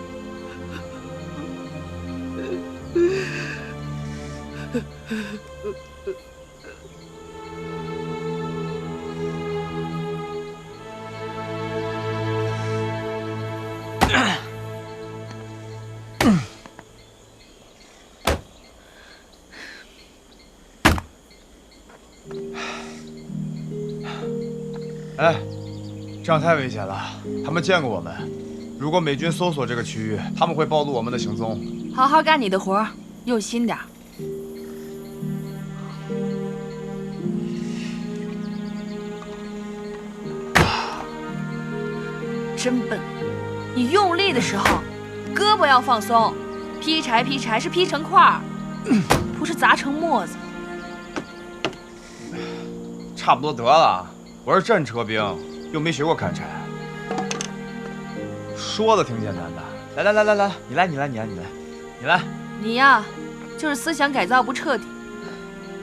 哎，这样太危险了，他们见过我们。如果美军搜索这个区域，他们会暴露我们的行踪。好好干你的活，用心点儿。真笨！你用力的时候，胳膊要放松。劈柴劈柴是劈成块儿，不是砸成沫子。差不多得了，我是战车兵，又没学过砍柴。说的挺简单的。来，你来。你呀，就是思想改造不彻底。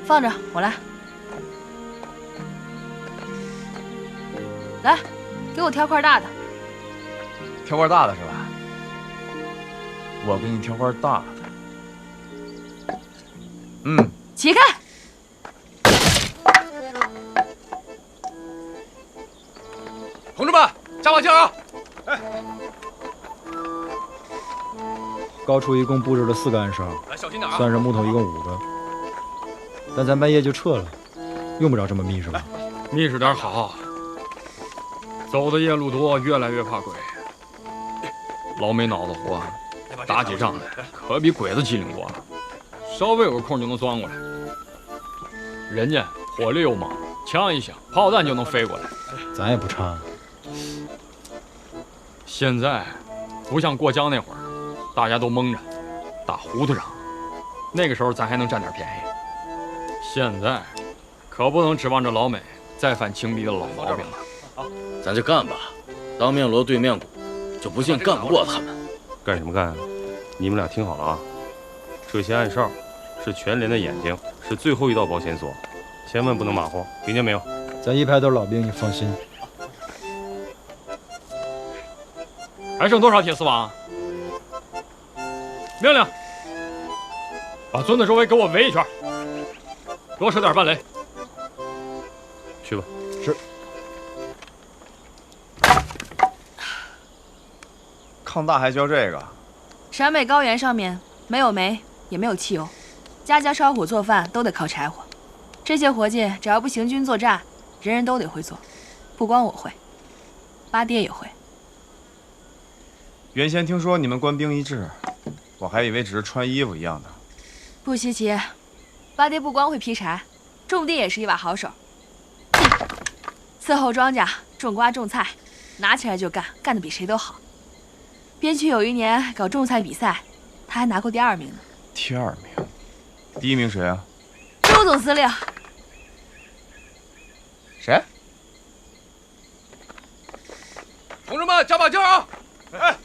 放着，我来。来，给我挑块大的。挑块大的是吧？我给你挑块大的。起开！同志们，加把劲啊！哎，高处一共布置了4个暗哨，来小心点啊！算上木头一共5个，但咱半夜就撤了，用不着这么密实吧？密实点好。走的夜路多，越来越怕鬼。老没脑子活，打起仗来可比鬼子机灵多了，稍微有个空就能钻过来。人家火力又猛，枪一响，炮弹就能飞过来。咱也不差。现在不像过江那会儿，大家都蒙着，打糊涂上。那个时候咱还能占点便宜。现在可不能指望着老美再犯轻敌的老毛病了。咱就干吧，当面锣对面鼓，就不信干不过他们。干什么干啊？你们俩听好了啊，这些暗哨是全连的眼睛，是最后一道保险锁，千万不能马虎，听见没有？咱一排都是老兵，你放心。还剩多少铁丝网？命令，把村子周围给我围一圈，多设点半雷。去吧。是。抗大还教这个？陕北高原上面没有煤，也没有汽油，家家烧火做饭都得靠柴火。这些活计只要不行军作战，人人都得会做，不光我会，八爹也会。原先听说你们官兵一致，我还以为只是穿衣服一样的。不稀奇，八爹不光会劈柴，种地也是一把好手。伺候庄稼、种瓜、种菜，拿起来就干，干得比谁都好。边区有一年搞种菜比赛，他还拿过第2名呢。第2名，第1名谁啊？周总司令。谁？同志们，加把劲啊！哎。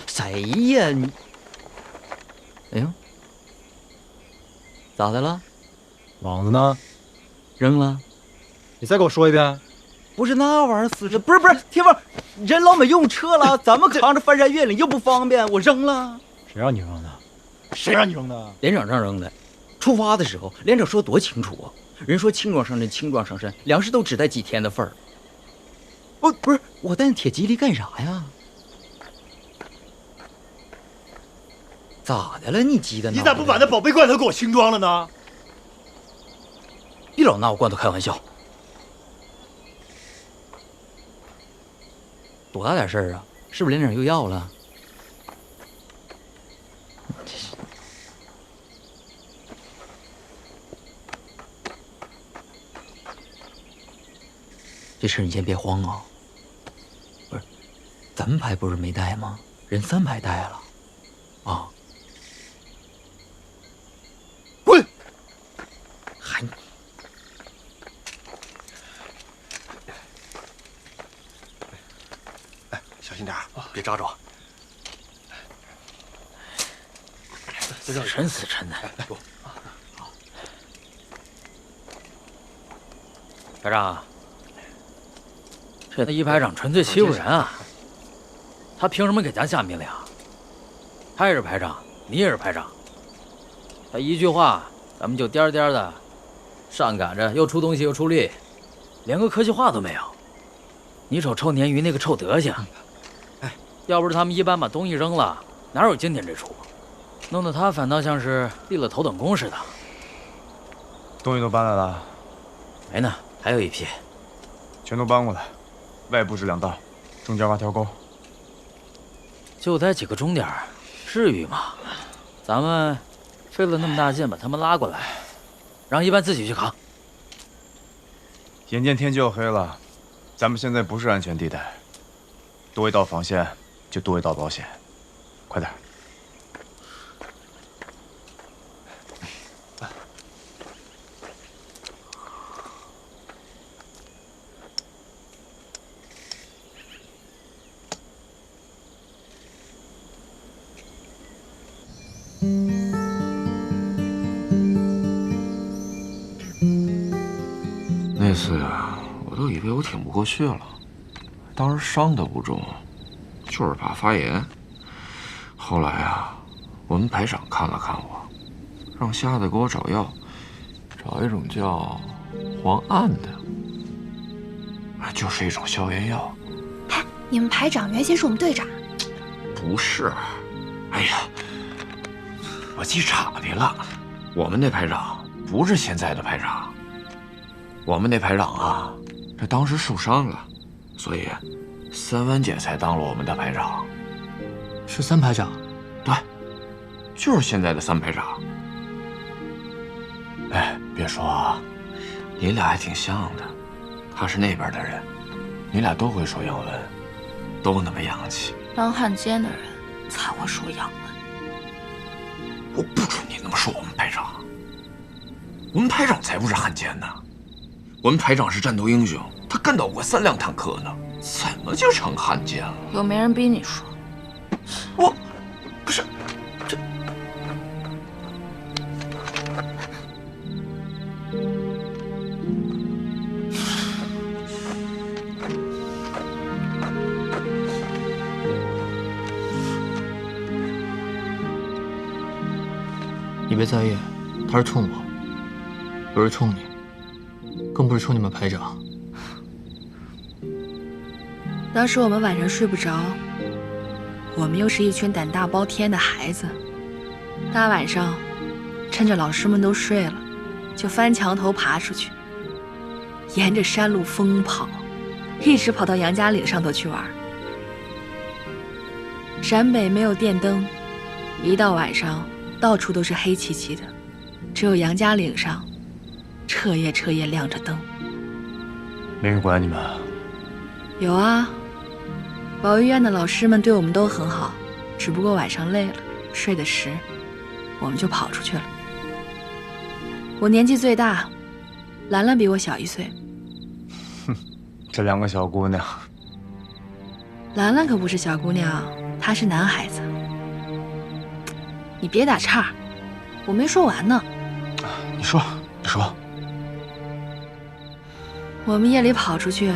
谁呀你？哎呦，咋的了？网子呢？扔了。你再给我说一遍。不是那玩意儿死着，不是铁峰，人老美用撤了，咱们扛着翻山越岭又不方便，我扔了。谁让你扔的？谁让你扔的？连长让扔的。出发的时候连长说多清楚啊，人说轻装上阵，轻装上阵，粮食都只带几天的份儿。不是我带铁蒺藜干啥呀？咋的了？你急的？你咋不把那宝贝罐头给我轻装了呢？别老拿我罐头开玩笑。多大点事儿啊？是不是连长又要了？这事儿你先别慌啊。不是，咱们排不是没带吗？人3排带了，啊。滚！还。哎，小心点，别扎着。死沉死沉的。排长，这一排长纯粹欺负人啊！他凭什么给咱下命令？他也是排长，你也是排长，他一句话，咱们就颠颠的上赶着，又出东西又出力，连个客气话都没有。你瞅臭鲶鱼那个臭德行，要不是他们一般把东西扔了，哪有今天这出？弄得他反倒像是立了头等功似的。东西都搬来了？没呢，还有一批。全都搬过来，外布置2道，中间挖条沟。就带几个钟点，至于吗？咱们费了那么大劲把他们拉过来，让一班自己去扛。眼见天就要黑了，咱们现在不是安全地带，多一道防线就多一道保险，快点。那次呀，我都以为我挺不过去了，当时伤得不重，就是怕发炎。后来啊，我们排长看了看我，让瞎子给我找药，找一种叫磺胺的，就是一种消炎药。你们排长原先是我们队长。不是，哎呀，我记岔的了。我们那排长不是现在的排长，我们那排长啊，这当时受伤了，所以3文姐才当了我们的排长。是3排长？对，就是现在的3排长。哎，别说啊，你俩还挺像的。他是那边的人，你俩都会说洋文，都那么洋气。当汉奸的人才会说洋文。我不准你那么说我们排长，我们排长才不是汉奸呢。我们排长是战斗英雄，他干倒过3辆坦克呢，怎么就成汉奸了？又没人逼你说。我不是这。你别在意，他是冲我，不是冲你，更不是冲你们排长。当时我们晚上睡不着，我们又是一群胆大包天的孩子，大晚上趁着老师们都睡了，就翻墙头爬出去，沿着山路疯跑，一直跑到杨家岭上头去玩。陕北没有电灯，一到晚上到处都是黑漆漆的，只有杨家岭上彻夜亮着灯。没人管你们？有啊，保育院的老师们对我们都很好，只不过晚上累了，睡得迟，我们就跑出去了。我年纪最大，兰兰比我小1岁。哼，这2个小姑娘。兰兰可不是小姑娘，她是男孩子。你别打岔，我没说完呢。你说。我们夜里跑出去，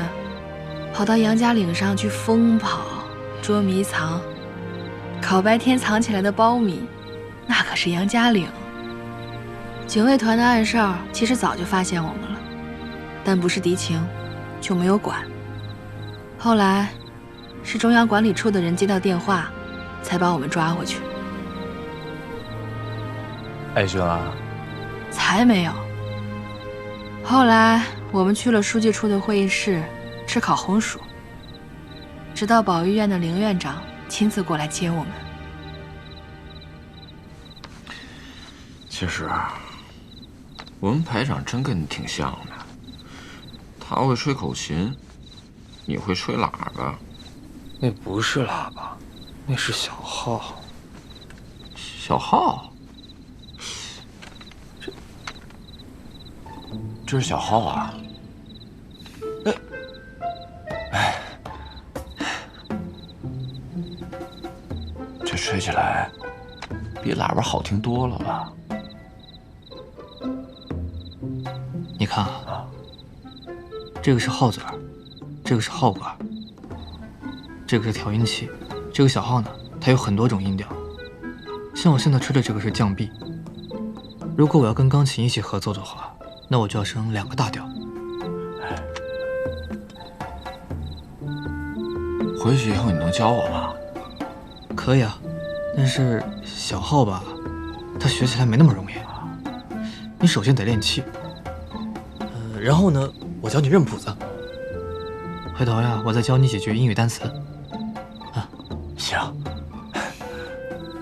跑到杨家岭上去疯跑、捉迷藏，烤白天藏起来的苞米，那可是杨家岭。警卫团的暗哨其实早就发现我们了，但不是敌情，就没有管。后来是中央管理处的人接到电话，才把我们抓回去。挨训了？才没有。后来我们去了书记处的会议室吃烤红薯，直到保育院的凌院长亲自过来接我们。其实，我们排长真跟你挺像的，他会吹口琴，你会吹喇叭。那不是喇叭，那是小号。小号？这是小号啊！这吹起来比喇叭好听多了吧？你看啊，这个是号嘴，这个是号管，这个是调音器，这个小号呢，它有很多种音调。像我现在吹的这个是降 B， 如果我要跟钢琴一起合作的话，那我就要升2个大调。回去以后你能教我吗？可以啊，但是小号吧，它学起来没那么容易。你首先得练气，然后呢，我教你认谱子。回头呀，我再教你几句英语单词。啊，行。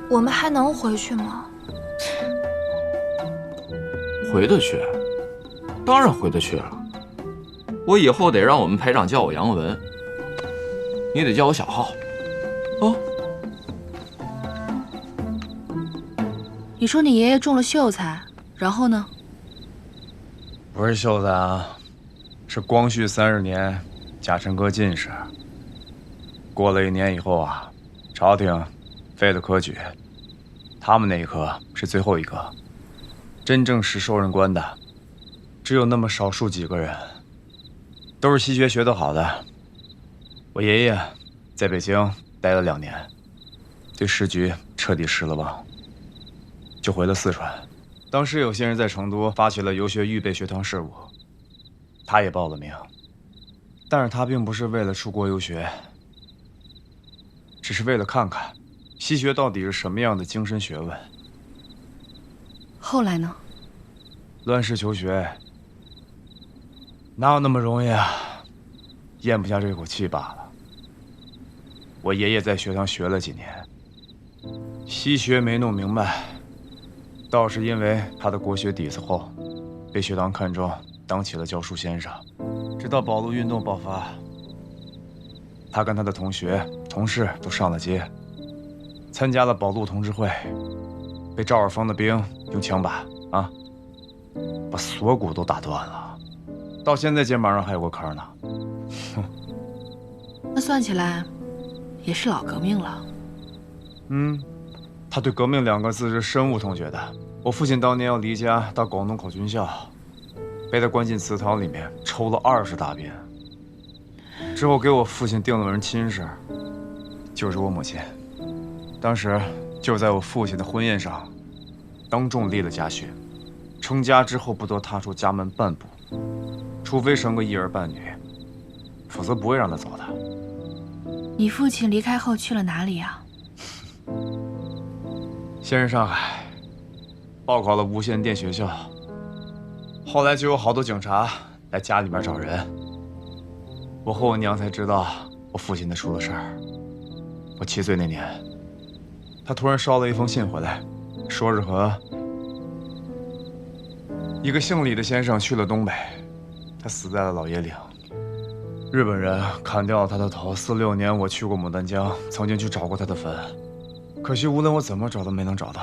我们还能回去吗？回得去，当然回得去了。我以后得让我们排长叫我杨文，你得叫我小浩。哦。你说你爷爷中了秀才，然后呢？不是秀才啊，是光绪30年，甲辰科进士。过了1年以后啊，朝廷废了科举，他们那一科是最后一科。真正是受任官的，只有那么少数几个人，都是西学学得好的。我爷爷在北京待了2年，对时局彻底失了望，就回了四川。当时有些人在成都发起了游学预备学堂事务，他也报了名，但是他并不是为了出国游学，只是为了看看西学到底是什么样的精深学问。后来呢？乱世求学，哪有那么容易啊？咽不下这口气罢了。我爷爷在学堂学了几年，西学没弄明白，倒是因为他的国学底子厚，被学堂看中，当起了教书先生。直到保路运动爆发，他跟他的同学、同事都上了街，参加了保路同志会。被赵尔丰的兵用枪把把锁骨都打断了，到现在肩膀上还有个坑呢。那算起来，也是老革命了。他对革命2个字是深恶痛绝的。我父亲当年要离家到广东考军校，被他关进祠堂里面抽了20大鞭，之后给我父亲定了门亲事，就是我母亲。当时就在我父亲的婚宴上，当众立了家训，成家之后不得踏出家门半步，除非生个1儿半女，否则不会让他走的。你父亲离开后去了哪里啊？先是上海，报考了无线电学校，后来就有好多警察来家里面找人。我和我娘才知道我父亲的出了事儿。我7岁那年，他突然捎了一封信回来，说是和一个姓李的先生去了东北，他死在了老爷岭。日本人砍掉了他的头。46年，我去过牡丹江，曾经去找过他的坟，可惜无论我怎么找都没能找到。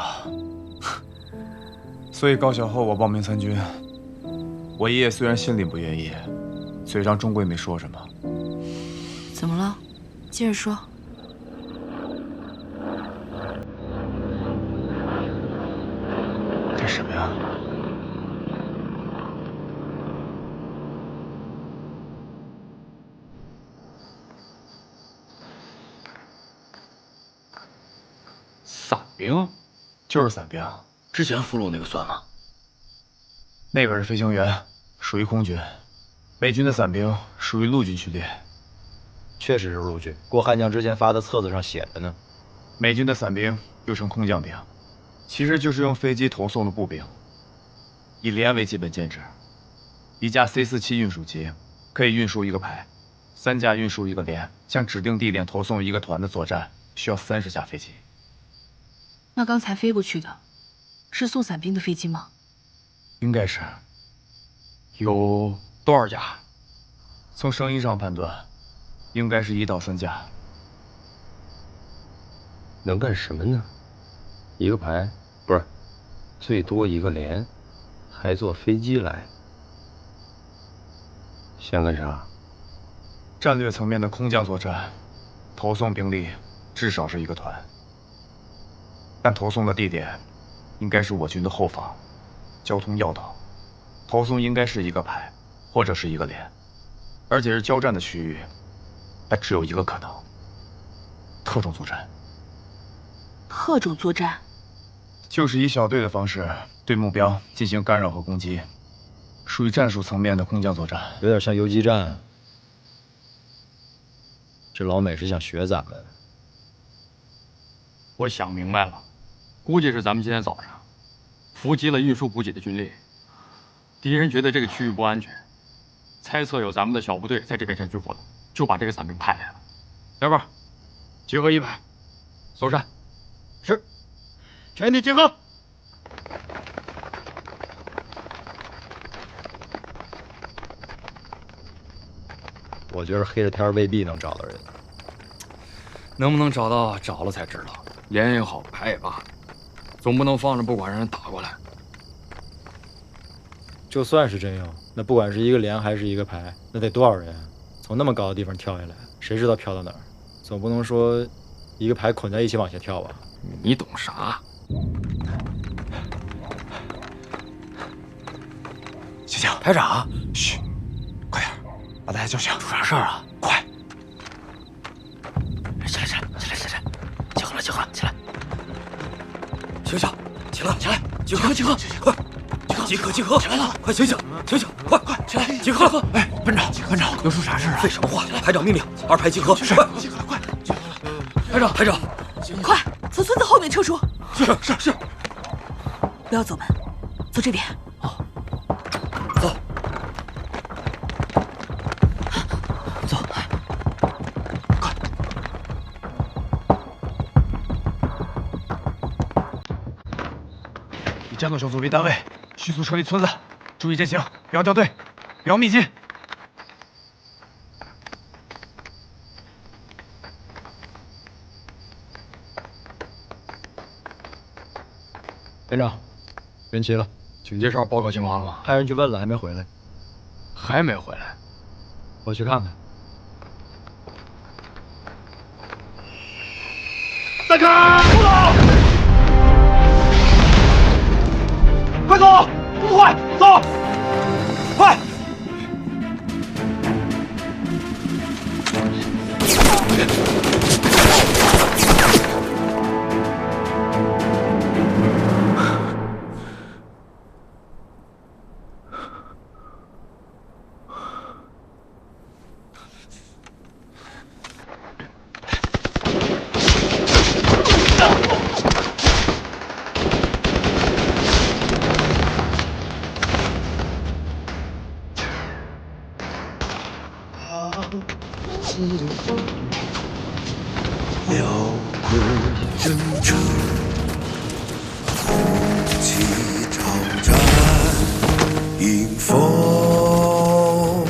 所以高考后我报名参军。我爷爷虽然心里不愿意，嘴上终归没说什么。怎么了？接着说。这是什么呀？伞兵，就是伞兵。之前俘虏那个算吗？那个是飞行员，属于空军；美军的伞兵属于陆军序列。确实是陆军，郭悍将之前发的册子上写着呢。美军的伞兵又称空降兵，其实就是用飞机投送的步兵，以连为基本建制。一架 C-47运输机可以运输一个排，3架运输一个连，向指定地点投送一个团的作战需要30架飞机。那刚才飞过去的，是送伞兵的飞机吗？应该是。有多少架？从声音上判断，应该是1到3架。能干什么呢？一个排不是，最多一个连，还坐飞机来，想干啥？战略层面的空降作战，投送兵力至少是一个团，但投送的地点应该是我军的后方，交通要道，投送应该是一个排或者是一个连，而且是交战的区域，还只有一个可能：特种作战。特种作战就是以小队的方式对目标进行干扰和攻击，属于战术层面的空降作战，有点像游击战。这老美是想学咱们。我想明白了，估计是咱们今天早上伏击了运输补给的军力，敌人觉得这个区域不安全，猜测有咱们的小部队在这边山区活动，就把这个伞兵派来了。小宝，集合一排，搜山。是，全体集合。我觉得黑着天未必能找到人。能不能找到，找了才知道。连也好，排也罢，总不能放着不管让人打过来。就算是真有，那不管是一个连还是一个排，那得多少人？从那么高的地方跳下来，谁知道飘到哪儿？总不能说一个排捆在一起往下跳吧？你懂啥？醒醒，排长，嘘，快点，把大家叫醒。出啥事儿啊？快！起来，集合了，起来！醒，起来，集合，快！集合！起来了，快醒，快，起来，集合！哎，班长，又出啥事啊？废什么话！排长命令，2排集合，快！集合了，快！排长，快从村子后面撤出！是，不要走门，走这边。走。快！以战斗小组为单位，迅速撤离村子，注意阵型，不要掉队，不要密集。连长，人齐了。警戒哨报告情况了吗？派人去问了，还没回来。还没回来？我去看看。散开！快走！速度快，走！快！辽阔征程，风起招展，迎风，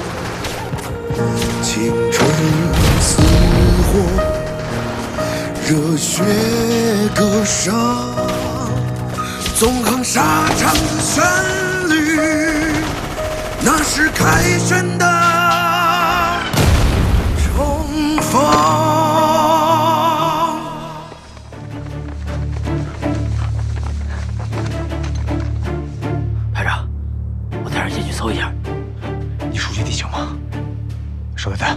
青春似火，热血歌声，纵横沙场的旋律，那是凯旋的冲锋。搜一下，你熟悉地形吗？手榴弹，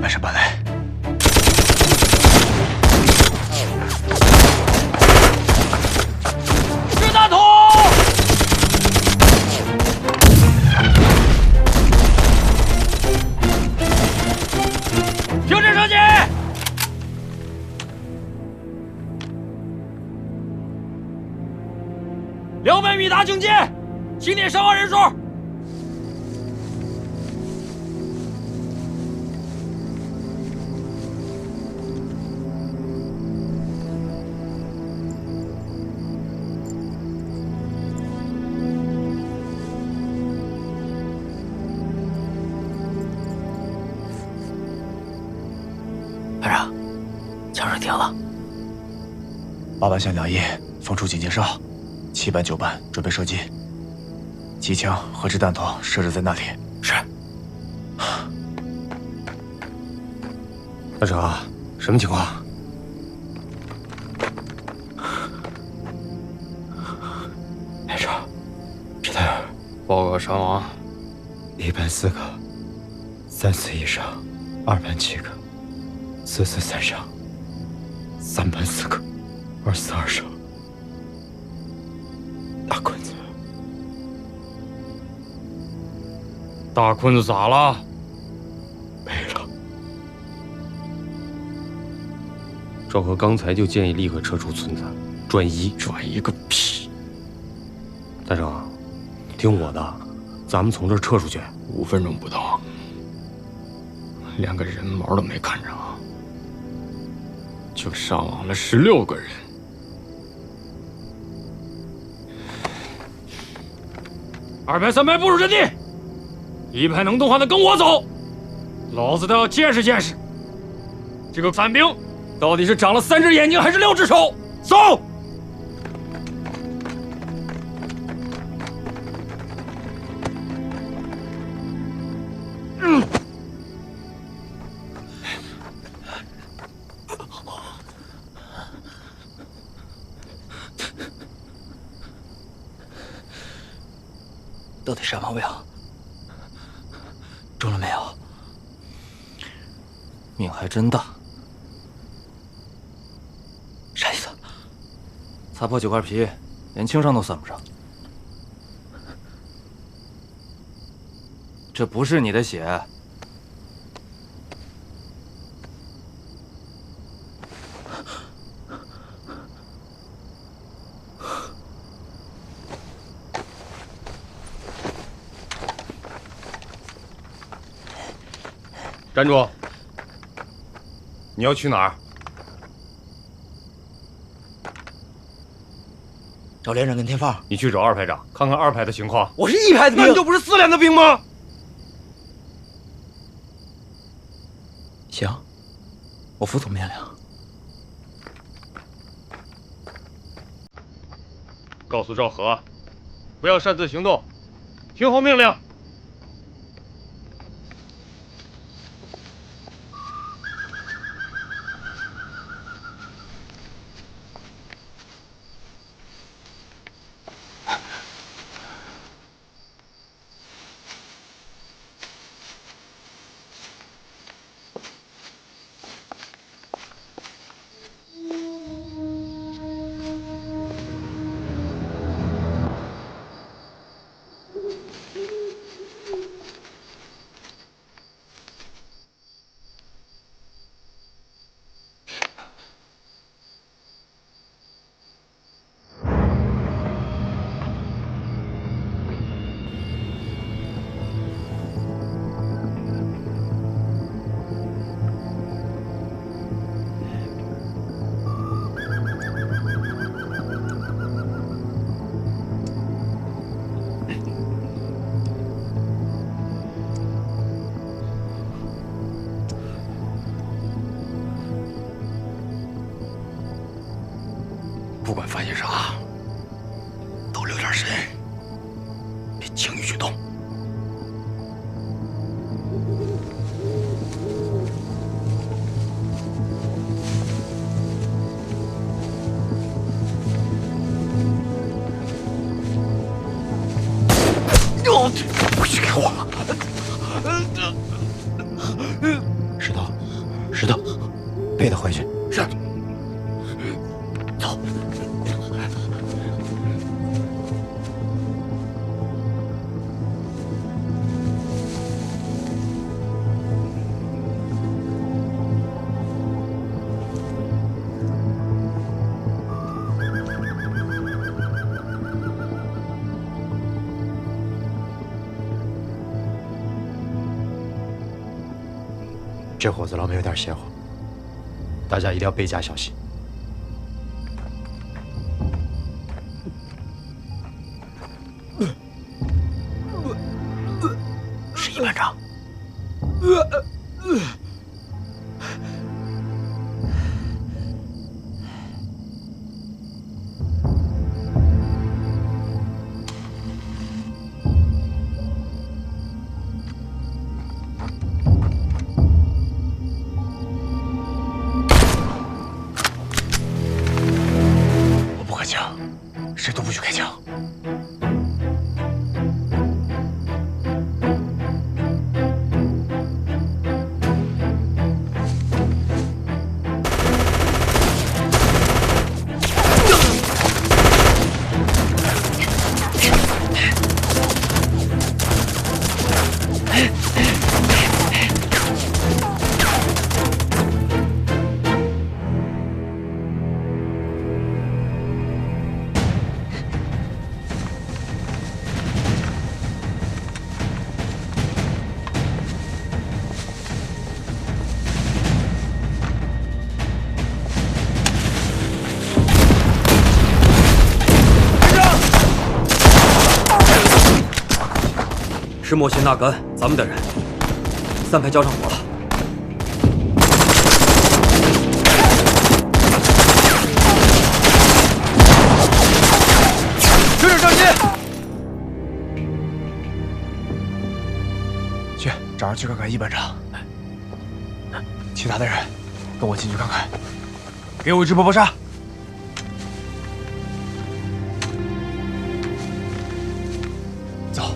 满山搬来。是大头！ 200米打警戒，清点伤亡人数。排长，枪声停了。 8班向2翼放出警戒哨，7班、9班准备射击。机枪和掷弹头设置在那里。是。大成，什么情况？排长，皮特尔，报告伤亡，1班4个，3死1伤；2班7个，4死3伤；3班4个，2死2伤。大坤子，大坤子咋了？没了。赵和刚才就建议立刻撤出村子，转移。转移个屁！大成，听我的，咱们从这儿撤出去。5分钟不到，连个人毛都没看着，就伤亡了16个人。 2排、3排部署阵地，1排能动换的跟我走，老子倒要见识见识，这个伞兵到底是长了3只眼睛还是6只手？走！到底伤亡没有？中了没有？命还真大。啥意思？擦破9块皮，连轻伤都算不上。这不是你的血。站住！你要去哪儿？找连长跟天放。你去找2排长，看看2排的情况。我是1排的兵，那你就不是4连的兵吗？行，我服从命令。告诉赵和，不要擅自行动，听候命令。 不管发现啥，都留点神，别轻易去动。回去给我！石头，背他回去。是。 走。这伙子老美有点邪乎，大家一定要倍加小心。是一班长。我不开枪，谁都不许开枪。是莫辛纳甘，咱们的人。3排交上火了。追着上街！去，找人去看看一班长。其他的人，跟我进去看看。给我一支波波沙。走。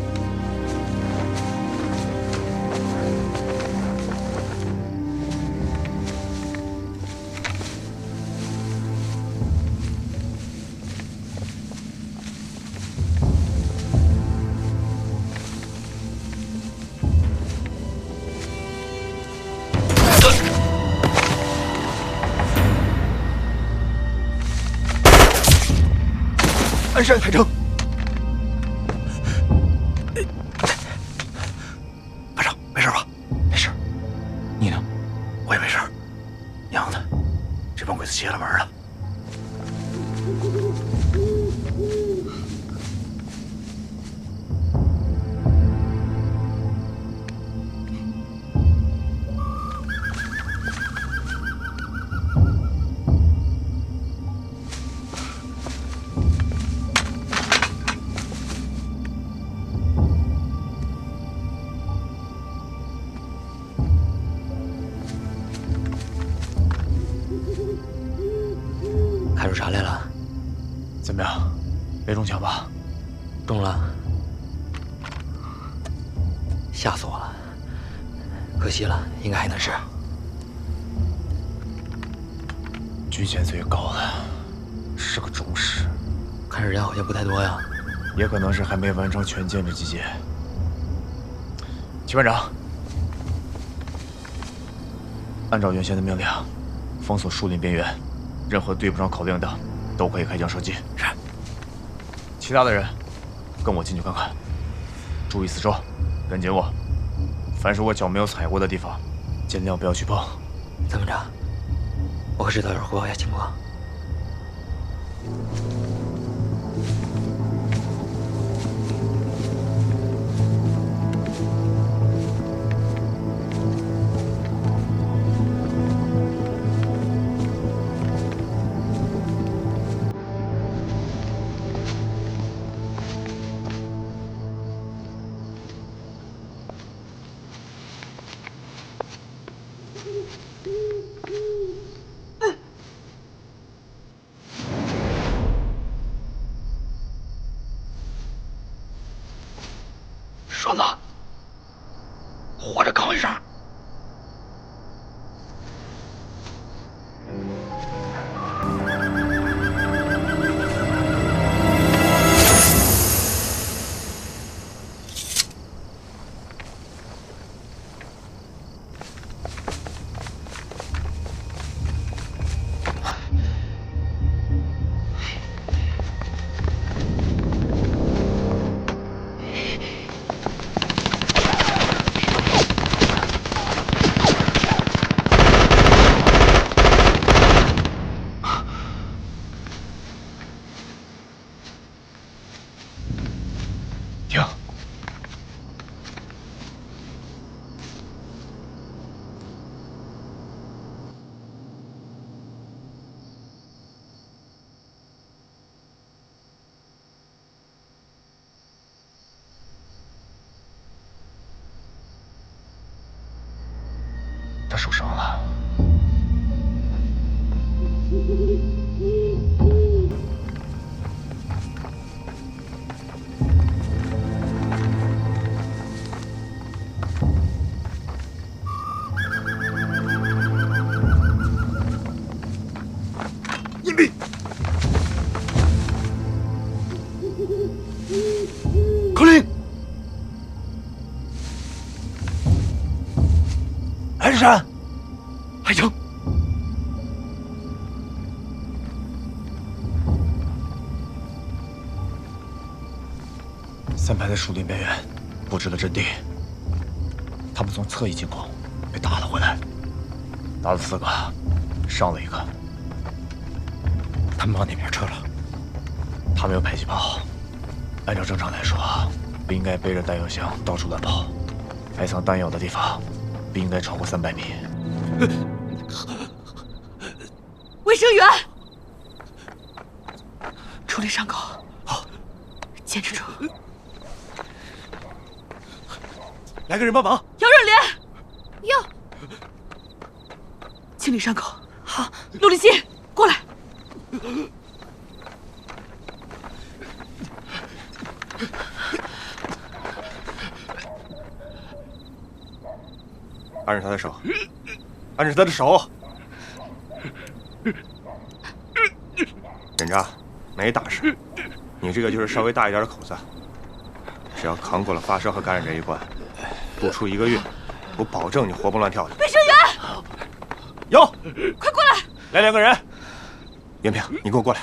鞍山海城，班长，没事吧？没事。你呢？我也没事。娘的，这帮鬼子邪了门了。看出啥来了？怎么样？没中枪吧？中了，吓死我了！可惜了，应该还能是。军衔最高的是个中士，看人好像不太多呀。也可能是还没完成全建制集结。齐班长，按照原先的命令，封锁树林边缘。任何对不上口令的，都可以开枪射击。是。其他的人，跟我进去看看，注意四周，跟紧我。凡是我脚没有踩过的地方，尽量不要去碰。参谋长，我和指导员汇报一下情况。栓子，活着吭一声。他受伤了。隐蔽！口令！安山，海城。三排在树林边缘布置了阵地，他们从侧翼进攻，被打了回来，打了4个，伤了1个。他们往哪边撤了？他们有迫击炮，按照正常来说，不应该背着弹药箱到处乱跑，埋藏弹药的地方不应该超过300米。卫生员，处理伤口。好，坚持住。来个人帮忙。姚热莲，哟，清理伤口。好，陆离心，过来。按着他的手，按着他的手。人渣，没大事，你这个就是稍微大一点的口子，只要扛过了发烧和感染这一关，不出1个月，我保证你活蹦乱跳的。卫生员，有，快过来！来2个人。袁平，你给我过来。